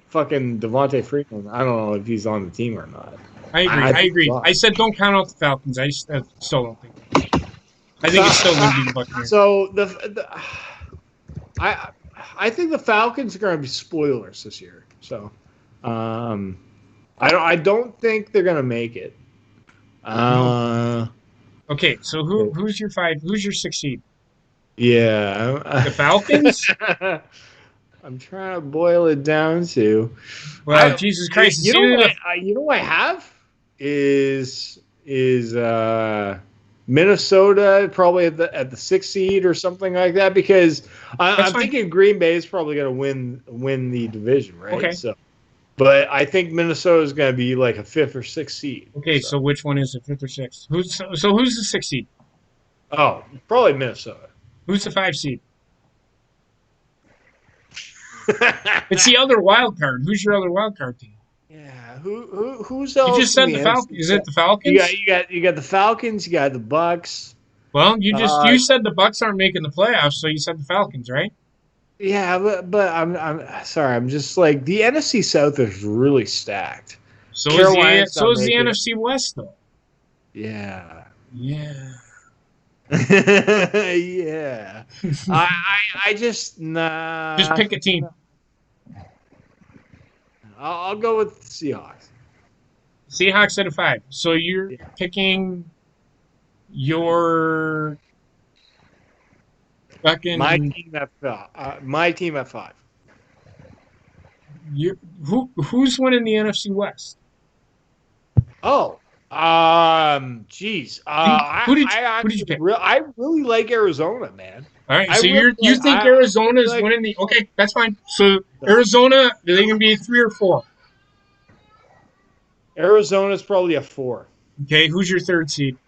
Fucking Devontae Freeman. I don't know if he's on the team or not. I agree. I said don't count out the Falcons. I still don't think. I think it's still going to be the Buccaneers. So I think the Falcons are going to be spoilers this year. So I don't think they're going to make it. Okay, so who's your 5? Who's your 6 seed? Yeah, the Falcons. I'm trying to boil it down to. Well, Jesus Christ! You know what I have is Minnesota probably at the 6th seed or something like that because I'm thinking Green Bay is probably going to win the division, right? Okay. So But I think Minnesota is going to be like a 5th or 6th seed. Okay, so which one is it, 5th or 6th? Who's the 6th seed? Oh, probably Minnesota. Who's the 5 seed? It's the other wild card. Who's your other wild card team? Yeah, who's else? You just said the Falcons. Is it the Falcons? You got the Falcons. You got the Bucks. Well, you said the Bucks aren't making the playoffs, so you said the Falcons, right? Yeah, but I'm sorry. I'm just like the NFC South is really stacked. So is the NFC West, though. Yeah. Yeah. Yeah. I just nah. Just pick a team. I'll go with the Seahawks. Seahawks at a 5. So you're picking your fucking my team at 5. Who's winning the NFC West? Oh, geez. Who did you pick? I really like Arizona, man. All right, so you think Arizona's winning the? Okay, that's fine. So Arizona, are they going to be a 3 or 4? Arizona's probably a 4. Okay, who's your 3rd seed?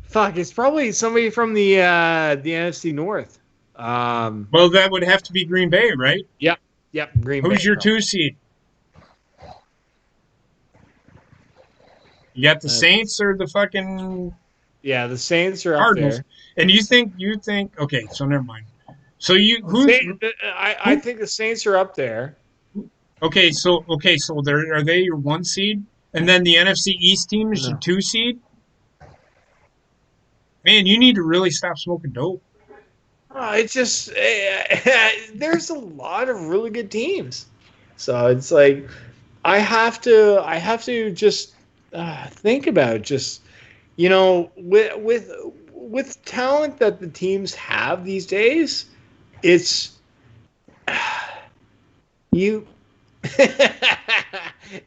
Fuck, it's probably somebody from the NFC North. Well, that would have to be Green Bay, right? Yep, Green Bay. Who's your 2 seed? You got the Saints or the fucking the Saints are Cardinals. up there. And you think okay, so never mind. So I think the Saints are up there. Okay, so are they your 1 seed? And then the NFC East team is your 2 seed? Man, you need to really stop smoking dope. It's just there's a lot of really good teams, so it's like I have to just think about it. Just with talent that the teams have these days, it's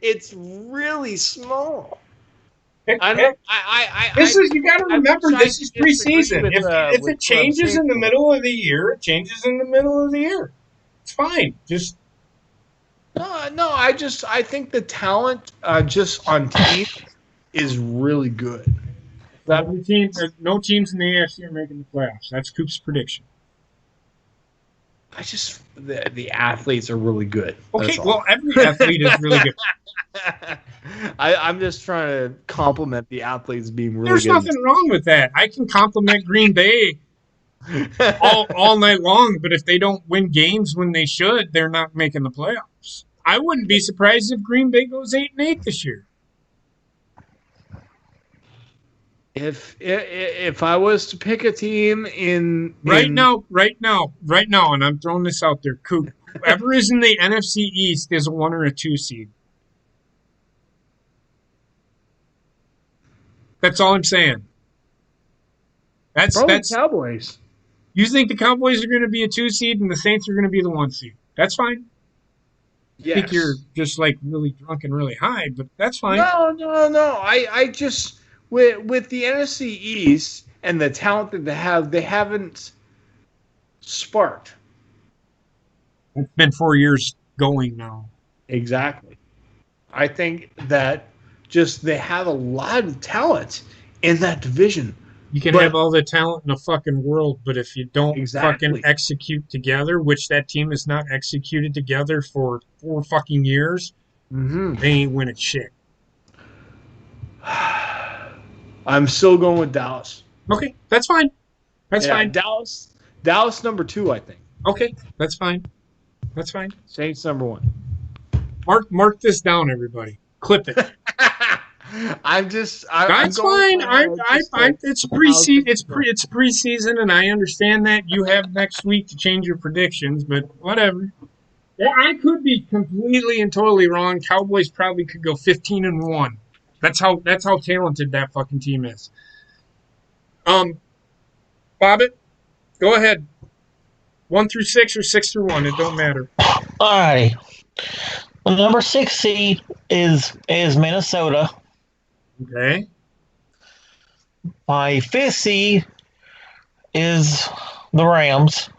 it's really small. You got to remember, this is preseason. If it changes in the middle of the year, it changes in the middle of the year. It's fine. Just no. I think the talent just on teams is really good. No teams in the AFC are making the playoffs. That's Coop's prediction. The athletes are really good. Okay, well, every athlete is really good. I'm just trying to compliment the athletes being really There's good. There's nothing wrong with that. I can compliment Green Bay all night long, but if they don't win games when they should, they're not making the playoffs. I wouldn't be surprised if Green Bay goes 8-8 this year. If I was to pick a team right now, and I'm throwing this out there, Coop, whoever is in the NFC East is a 1 or a 2 seed. That's all I'm saying. That's Cowboys. You think the Cowboys are going to be a 2 seed and the Saints are going to be the 1 seed? That's fine. Yes. I think you're just like really drunk and really high, but that's fine. No. I just with the NFC East and the talent that they haven't sparked. It's been 4 years going now. Exactly. I think that just they have a lot of talent in that division. You can have all the talent in the fucking world, but if you don't fucking execute together, which that team has not executed together for 4 fucking years, they ain't winning shit. I'm still going with Dallas. Okay, that's fine. That's fine. Dallas number 2, I think. Okay, that's fine. That's fine. Saints number 1. Mark this down, everybody. Clip it. That's fine. It's preseason. It's preseason, and I understand that you have next week to change your predictions, but whatever. Yeah, I could be completely and totally wrong. Cowboys probably could go 15-1. That's how talented that fucking team is. Bobbitt, go ahead. 1 through 6 or 6 through 1, it don't matter. All right. The number 6 seed is Minnesota. Okay. My 5th seed is the Rams.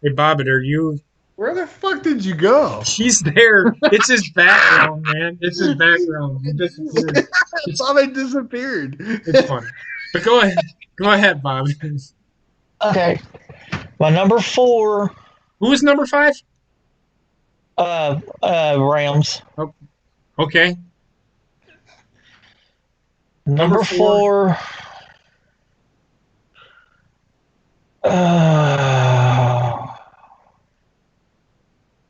Hey, Bobbit, are you? Where the fuck did you go? He's there. It's his background, man. It's his background. He disappeared. I thought I disappeared. It's funny. But go ahead. Go ahead, Bobbit. Okay. My number 4, Who was number 5? Rams. Okay. Number 4.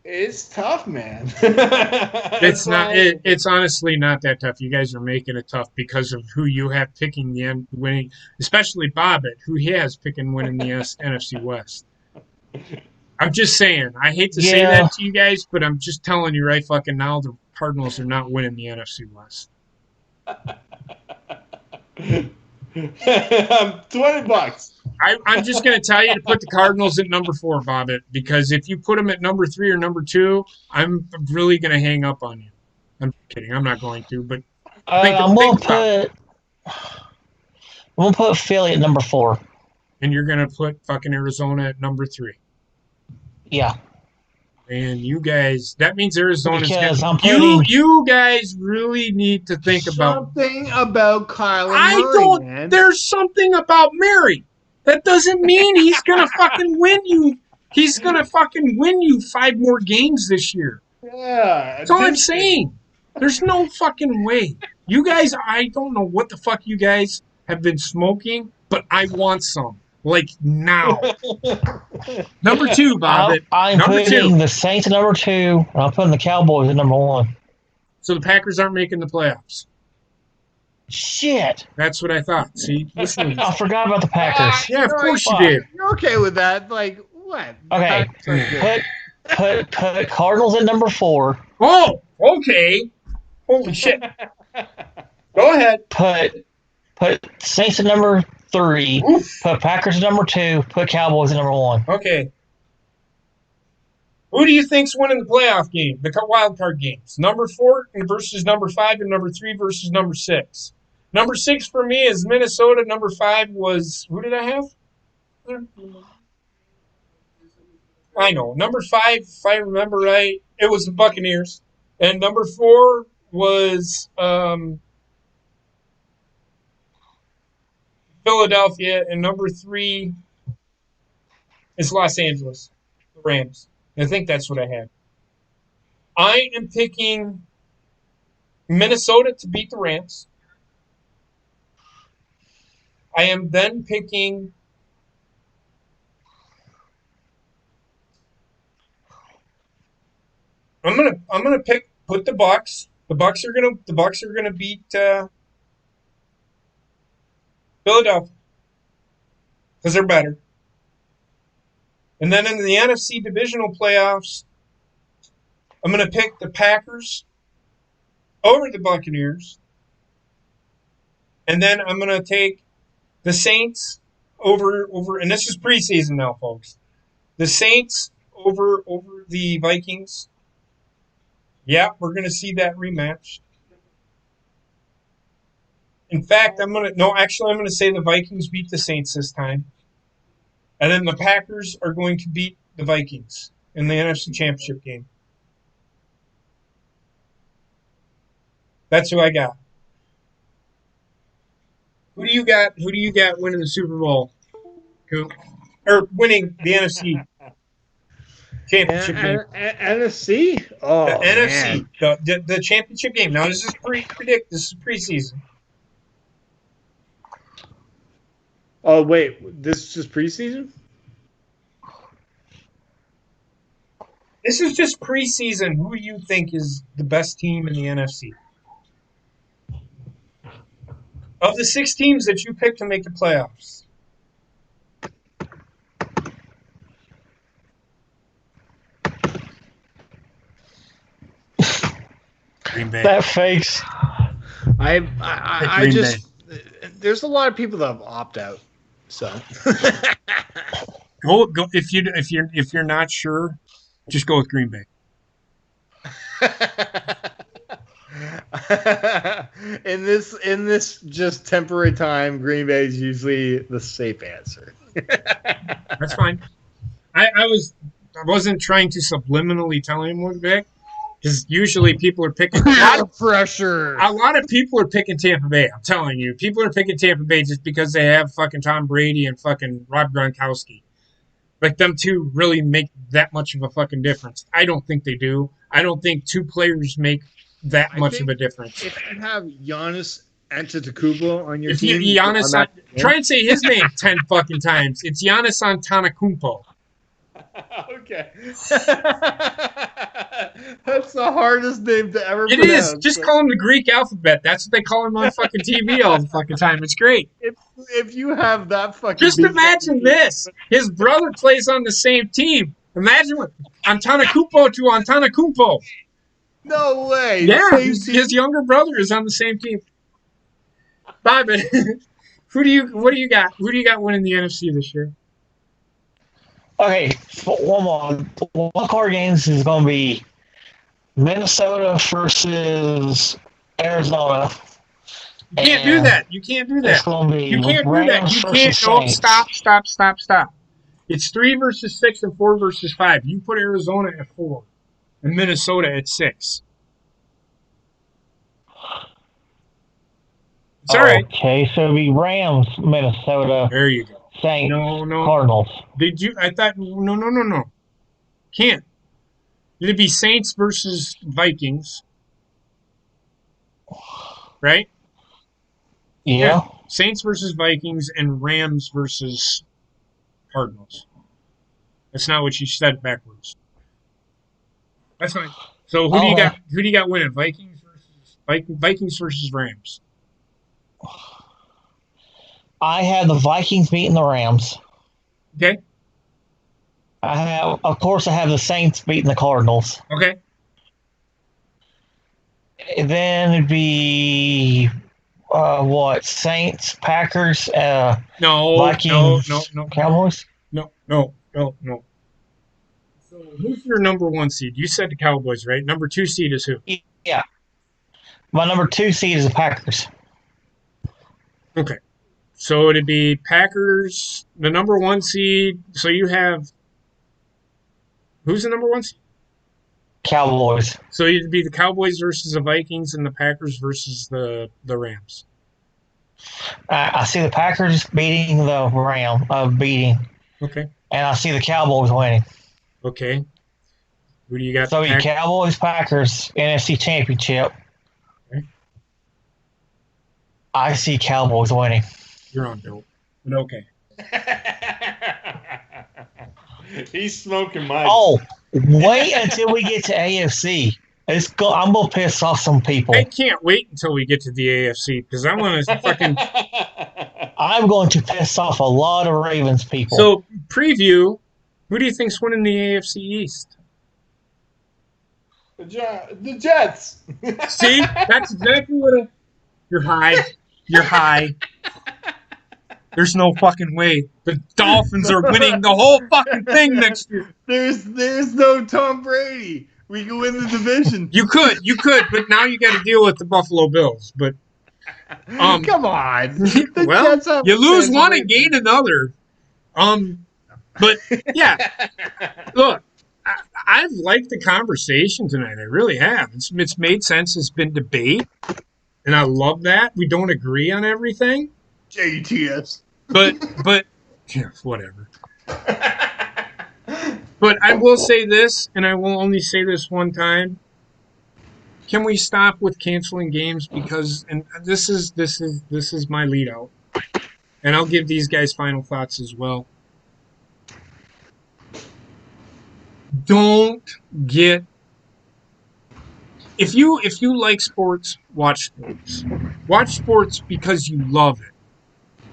It's tough, man. It's not. It's honestly not that tough. You guys are making it tough because of who you have picking the end winning, especially Bobbit, who he has picking winning the NFC West. I'm just saying. I hate to say that to you guys, but I'm just telling you right fucking now, the Cardinals are not winning the NFC West. $20. I'm just going to tell you to put the Cardinals at number 4, Bobbit, because if you put them at number 3 or number 2, I'm really going to hang up on you. I'm kidding. I'm not going to, but I'm gonna put Philly at number 4. And you're going to put fucking Arizona at number 3. Yeah. And you guys, that means Arizona's Because you guys really need to think about something about Kyler Murray. Man. There's something about Murray. That doesn't mean he's gonna fucking win you. He's gonna fucking win you 5 more games this year. Yeah. That's all I'm saying. There's no fucking way. You guys, I don't know what the fuck you guys have been smoking, but I want some. Like now. Number 2, Bobbit. I'm number putting 2. the Saints at number 2, and I'm putting the Cowboys at number 1. So the Packers aren't making the playoffs. Shit. That's what I thought. See? Listen. I forgot about the Packers. Yeah, of course you did. You're okay with that? Like what? Okay. Put Cardinals at number 4. Oh, okay. Holy shit. Go ahead. Put Saints at number 3. Oof. Put Packers at number 2. Put Cowboys at number 1. Okay. Who do you think's winning the playoff game, the wild card games? Number 4 versus number 5, and number 3 versus number 6. Number 6 for me is Minnesota. Number 5 was, who did I have? I know. Number 5, if I remember right, it was the Buccaneers. And number 4 was Philadelphia. And number 3 is Los Angeles, the Rams. I think that's what I had. I am picking Minnesota to beat the Rams. I am then picking I'm gonna put the Bucks. The Bucks are gonna beat Philadelphia because they're better. And then in the NFC divisional playoffs, I'm gonna pick the Packers over the Buccaneers. And then I'm gonna take the Saints over, and this is preseason now, folks. The Saints over the Vikings. Yeah, we're going to see that rematch. In fact, I'm going to say the Vikings beat the Saints this time. And then the Packers are going to beat the Vikings in the NFC Championship game. That's who I got. Who do you got winning the Super Bowl? Or winning the NFC Championship game? NFC? Oh, the man. NFC, the championship game. Now this is This is preseason. Oh wait, this is just preseason? This is just preseason. Who do you think is the best team in the NFC? Of the 6 teams that you picked to make the playoffs. Green Bay. That face. I just there's a lot of people that have opt out. So go if you're not sure, just go with Green Bay. in this just temporary time, Green Bay is usually the safe answer. That's fine. I wasn't trying to subliminally tell him what to pick, because usually people are picking. Pressure. A lot of people are picking Tampa Bay. I'm telling you, people are picking Tampa Bay just because they have fucking Tom Brady and fucking Rob Gronkowski. Like, them two really make that much of a fucking difference. I don't think they do. I don't think two players make that much of a difference. If you have Giannis Antetokounmpo on your If you team, Giannis, try and say his name 10 fucking times. It's Giannis Antetokounmpo. Okay. That's the hardest name to ever It pronounce. is. Just call him the Greek alphabet. That's what they call him on fucking TV all the fucking time. It's great. If you have that fucking... Just imagine this. His brother plays on the same team. Imagine what Antetokounmpo to Antetokounmpo. No way. Yeah, his younger brother is on the same team. Bob, what do you got? Who do you got winning the NFC this year? Okay, one more. One card games is going to be Minnesota versus Arizona. You can't do that. You can't do that. It's going to be You can't do that. Rams You versus can't. No, Saints. stop. It's 3 versus 6 and 4 versus 5. You put Arizona at 4 and Minnesota at 6. It's all right. Okay, so it'll be Rams, Minnesota, There you go. Saints, No. Cardinals. Did you? I thought no. Can't. It'd be Saints versus Vikings, right? Yeah. Saints versus Vikings and Rams versus Cardinals. That's not what you said backwards. That's fine. So who do you got? Who do you got winning? Vikings versus Rams. I have the Vikings beating the Rams. Okay. Of course, I have the Saints beating the Cardinals. Okay. And then it'd be Saints, Packers, No. Vikings, No. Cowboys. No. So who's your number 1 seed? You said the Cowboys, right? Number 2 seed is who? Yeah. My number 2 seed is the Packers. Okay. So it'd be Packers, the number 1 seed. So you have who's the number 1 seed? Cowboys. So it'd be the Cowboys versus the Vikings and the Packers versus the Rams. I see the Packers beating the Rams, Okay. and I see the Cowboys winning. Okay. Who do you got? So Cowboys, Packers, NFC Championship. Okay. I see Cowboys winning. You're on dope. But okay. He's smoking my... Oh, wait until we get to AFC. I'm going to piss off some people. I can't wait until we get to the AFC because I want to fucking... I'm going to piss off a lot of Ravens people. So, preview, who do you think's winning the AFC East? The Jets. See? That's exactly what You're high. There's no fucking way. The Dolphins are winning the whole fucking thing next year. There's no Tom Brady. We can win the division. You could, but now you got to deal with the Buffalo Bills. But come on. Well, you lose one and gain another. But yeah, look, I've liked the conversation tonight. I really have. It's made sense. It's been debate, and I love that. We don't agree on everything. JTS. But yeah, whatever. But I will say this, and I will only say this one time. Can we stop with canceling games? Because, and this is my lead out, and I'll give these guys final thoughts as well. Don't get if you like sports, watch sports. Watch sports because you love it,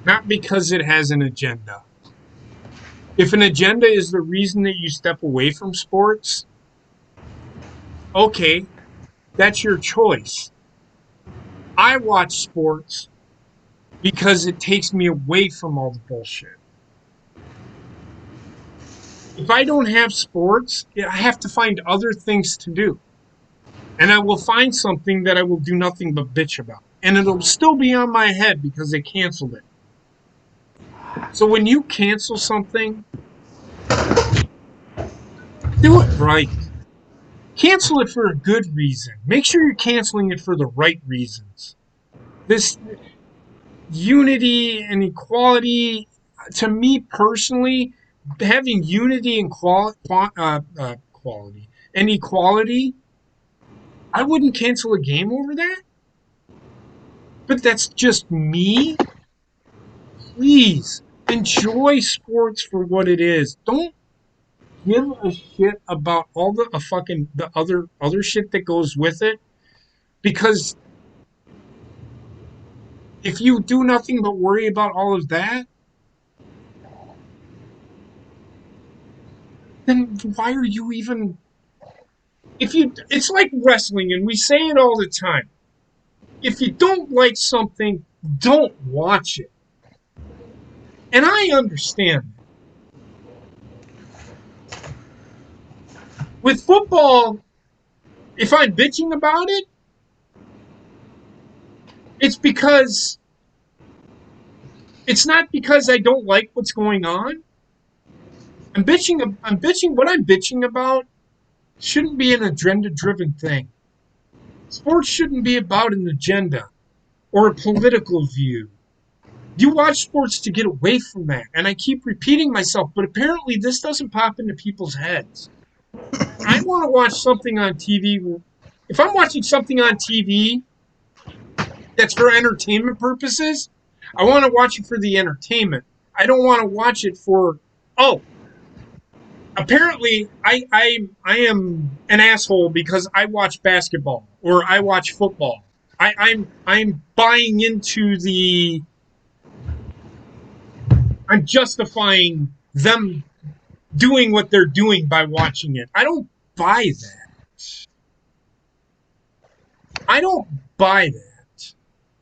not because it has an agenda. If an agenda is the reason that you step away from sports, okay, that's your choice. I watch sports because it takes me away from all the bullshit. If I don't have sports, I have to find other things to do. And I will find something that I will do nothing but bitch about. And it'll still be on my head because they canceled it. So when you cancel something, do it right. Cancel it for a good reason. Make sure you're canceling it for the right reasons. This unity and equality, to me personally, having unity and quality and equality, I wouldn't cancel a game over that. But that's just me. Please enjoy sports for what it is. Don't give a shit about all the other shit that goes with it, because if you do nothing but worry about all of that, then why are you even, if you, it's like wrestling, and we say it all the time. If you don't like something, don't watch it. And I understand that. With football, if I'm bitching about it, it's because it's not because I don't like what's going on. I'm bitching. What I'm bitching about shouldn't be an agenda-driven thing. Sports shouldn't be about an agenda or a political view. You watch sports to get away from that. And I keep repeating myself, but apparently this doesn't pop into people's heads. I want to watch something on TV. If I'm watching something on TV that's for entertainment purposes, I want to watch it for the entertainment. I don't want to watch it for, oh, apparently I am an asshole because I watch basketball or I watch football. I'm buying into the, I'm justifying them doing what they're doing by watching it. I don't buy that. I don't buy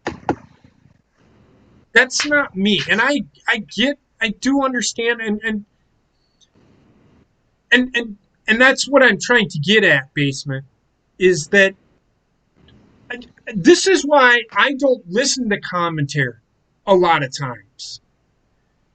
that. That's not me. And I do understand, and that's what I'm trying to get at, Basement, is that this is why I don't listen to commentary a lot of times.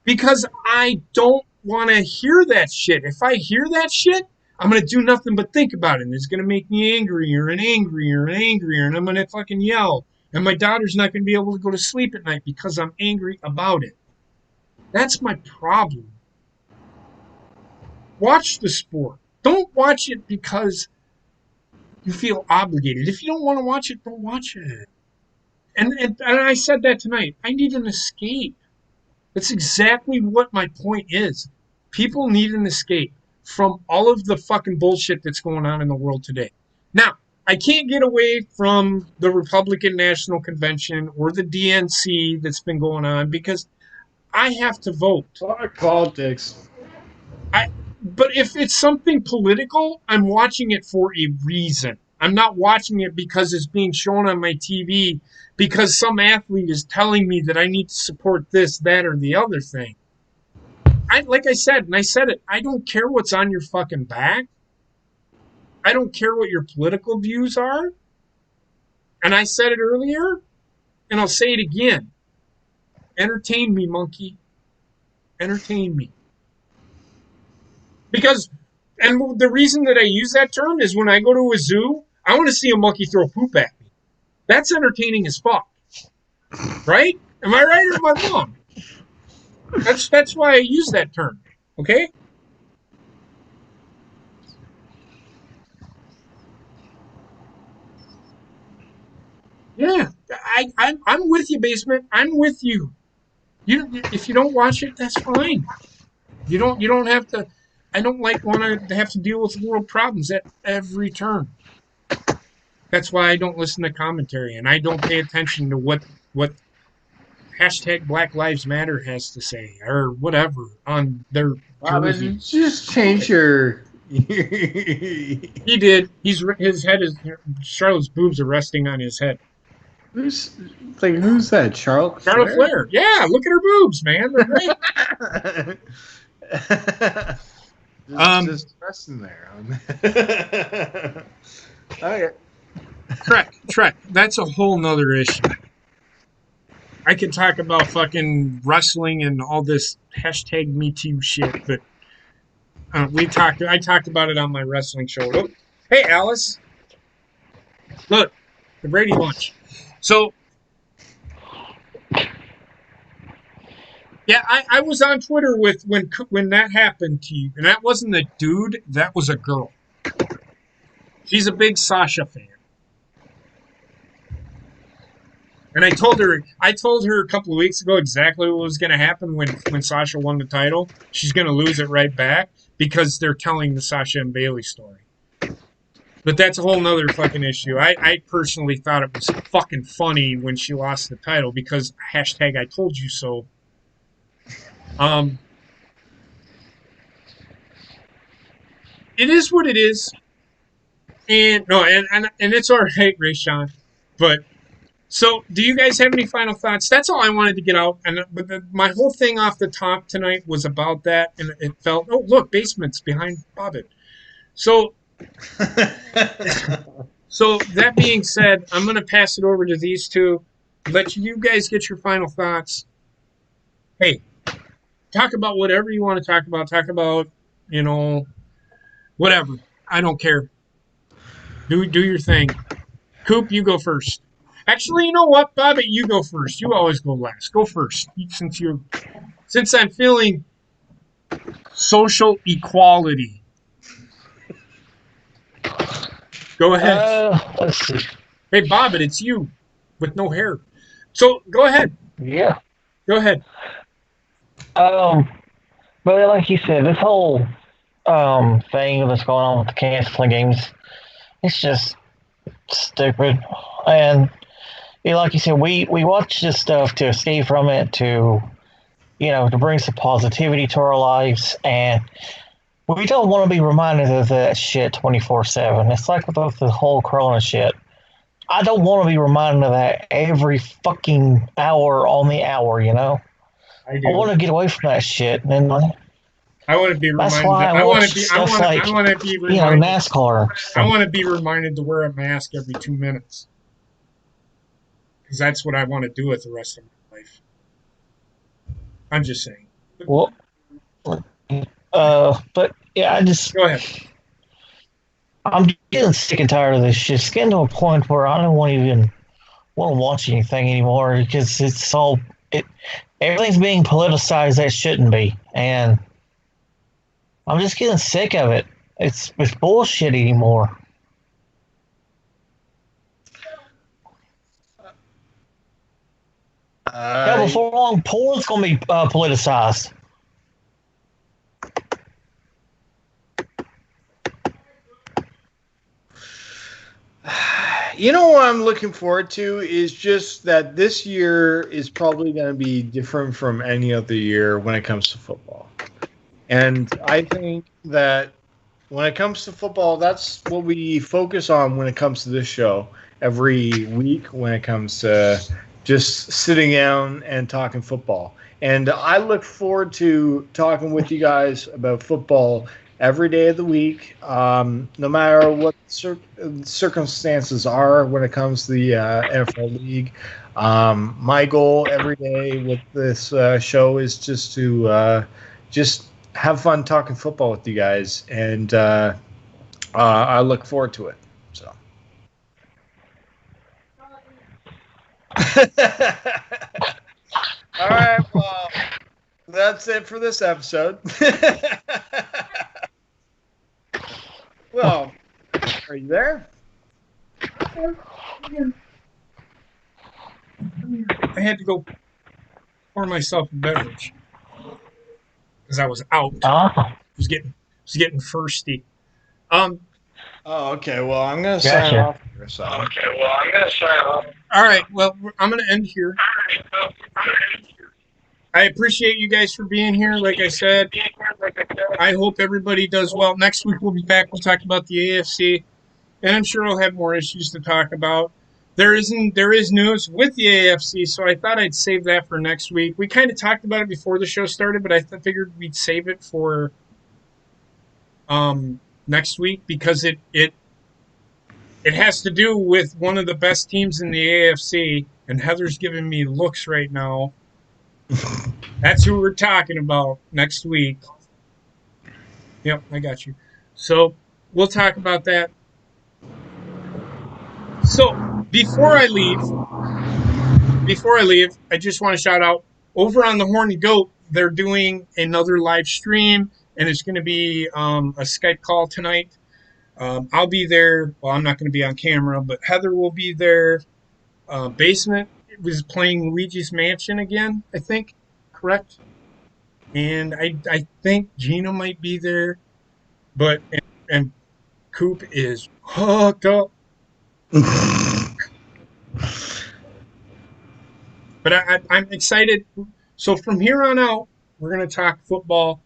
Because I don't want to hear that shit. If I hear that shit, I'm going to do nothing but think about it. And it's going to make me angrier and angrier and angrier. And I'm going to fucking yell. And my daughter's not going to be able to go to sleep at night because I'm angry about it. That's my problem. Watch the sport. Don't watch it because you feel obligated. If you don't want to watch it, don't watch it. And I said that tonight. I need an escape. That's exactly what my point is. People need an escape from all of the fucking bullshit that's going on in the world today. Now, I can't get away from the Republican National Convention or the DNC that's been going on because I have to vote. Fuck politics. But if it's something political, I'm watching it for a reason. I'm not watching it because it's being shown on my TV because some athlete is telling me that I need to support this, that, or the other thing. Like I said, and I said it, I don't care what's on your fucking back. I don't care what your political views are. And I said it earlier, and I'll say it again. Entertain me, monkey. Entertain me. Because, and the reason that I use that term is when I go to a zoo, I want to see a monkey throw poop at me. That's entertaining as fuck. Right? Am I right or am I wrong? That's why I use that term. Okay? Yeah. I'm with you, Basement. I'm with you. If you don't watch it, that's fine. You don't have to. I don't want to have to deal with world problems at every turn. That's why I don't listen to commentary and I don't pay attention to what hashtag Black Lives Matter has to say or whatever on their jersey. Just change your. He did. His head is Charlotte's boobs are resting on his head. Who's that? Charlotte Flair? Yeah, look at her boobs, man. They're great. just resting there. Okay. Trek. That's a whole nother issue. I could talk about fucking wrestling and all this hashtag Me Too shit, but I talked about it on my wrestling show. Look, hey Alice, look, the Brady Bunch. So yeah, I was on Twitter with when that happened to you, and that wasn't a dude, that was a girl. She's a big Sasha fan. And I told her a couple of weeks ago exactly what was going to happen when Sasha won the title. She's going to lose it right back because they're telling the Sasha and Bailey story. But that's a whole nother fucking issue. I personally thought it was fucking funny when she lost the title because hashtag I told you so. It is what it is. And no, and it's all right, Rayshawn. But so, do you guys have any final thoughts? That's all I wanted to get out. And my whole thing off the top tonight was about that, and it felt. Oh, look, basement's behind Bobbit. So, so that being said, I'm going to pass it over to these two. Let you guys get your final thoughts. Hey, talk about whatever you want to talk about. Talk about, whatever. I don't care. Do your thing. Coop, you go first. Actually, you know what, Bobby, you go first. You always go last. Go first, since I'm feeling social equality. Go ahead. Let's see. Hey, Bobbit, it's you with no hair. So go ahead. Yeah. Go ahead. But like you said, this whole thing that's going on with the canceling games, it's just stupid. And like you said, we watch this stuff to escape from it, to bring some positivity to our lives, and we don't want to be reminded of that shit 24/7. It's like with the whole Corona shit. I don't want to be reminded of that every fucking hour on the hour. I do. I want to get away from that shit, and I want to be reminded. that's why I want to be. I want to be reminded. NASCAR. I want to be reminded to wear a mask every 2 minutes. Because that's what I want to do with the rest of my life. I'm just saying. Well, but yeah, Go ahead. I'm getting sick and tired of this shit. It's getting to a point where I don't want to watch anything anymore because everything's being politicized that shouldn't be, and I'm just getting sick of it. It's bullshit anymore. Before long, porn's going to be politicized. What I'm looking forward to is just that this year is probably going to be different from any other year when it comes to football. And I think that when it comes to football, that's what we focus on when it comes to this show every week when it comes to just sitting down and talking football. And I look forward to talking with you guys about football every day of the week, no matter what circumstances are when it comes to the NFL League. My goal every day with this show is just to just have fun talking football with you guys, and I look forward to it. So. All right, well, that's it for this episode. Well, are you there? I had to go pour myself a beverage because I was out. I was getting thirsty. Oh, okay. Well, I'm gonna sign off here. So. All right. Well, I'm gonna end here. I appreciate you guys for being here. Like I said, I hope everybody does well. Next week we'll be back. We'll talk about the AFC, and I'm sure I'll have more issues to talk about. There is news with the AFC, so I thought I'd save that for next week. We kind of talked about it before the show started, but I figured we'd save it for next week because it has to do with one of the best teams in the AFC and Heather's giving me looks right now. That's who we're talking about next week. Yep, I got you. So we'll talk about that. So before I leave, I just want to shout out over on the Horny Goat. They're doing another live stream, and it's going to be a Skype call tonight. I'll be there. Well, I'm not going to be on camera, but Heather will be there. Basement was playing Luigi's Mansion again, I think. Correct? And I think Gina might be there, but and Coop is hooked up. But I'm excited. So from here on out, we're going to talk football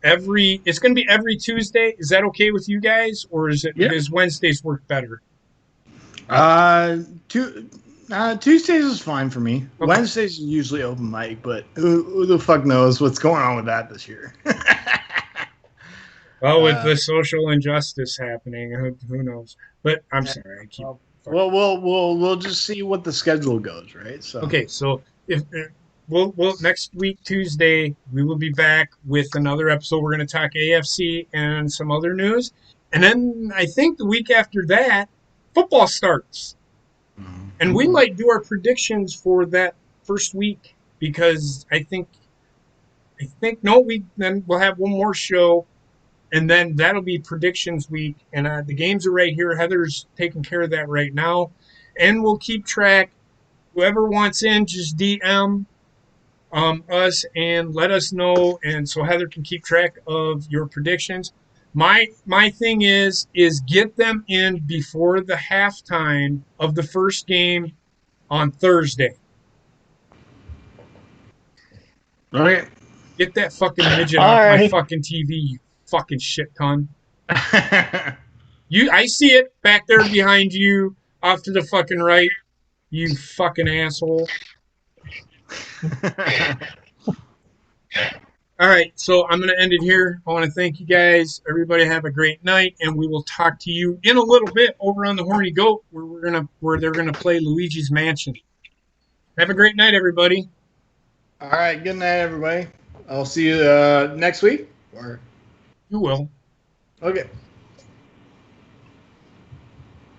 it's going to be every Tuesday. Is that okay with you guys, or does Wednesdays work better? Tuesdays is fine for me. Okay. Wednesdays is usually open mic, but who the fuck knows what's going on with that this year? Well, with the social injustice happening, who knows? But I'm sorry, I keep. We'll just see what the schedule goes, right? So Okay, so if we'll next week Tuesday we will be back with another episode. We're going to talk AFC and some other news, and then I think the week after that, football starts, and we might do our predictions for that first week because I think then we'll have one more show. And then that'll be predictions week. And the games are right here. Heather's taking care of that right now. And we'll keep track. Whoever wants in, just DM us and let us know. And so Heather can keep track of your predictions. My thing is get them in before the halftime of the first game on Thursday. Okay. Get that fucking midget off my fucking TV, you fucking shit ton. I see it back there behind you, off to the fucking right. You fucking asshole. All right, so I'm going to end it here. I want to thank you guys. Everybody have a great night, and we will talk to you in a little bit over on the Horny Goat, where they're gonna play Luigi's Mansion. Have a great night, everybody. All right, good night, everybody. I'll see you next week. Or You will. okay.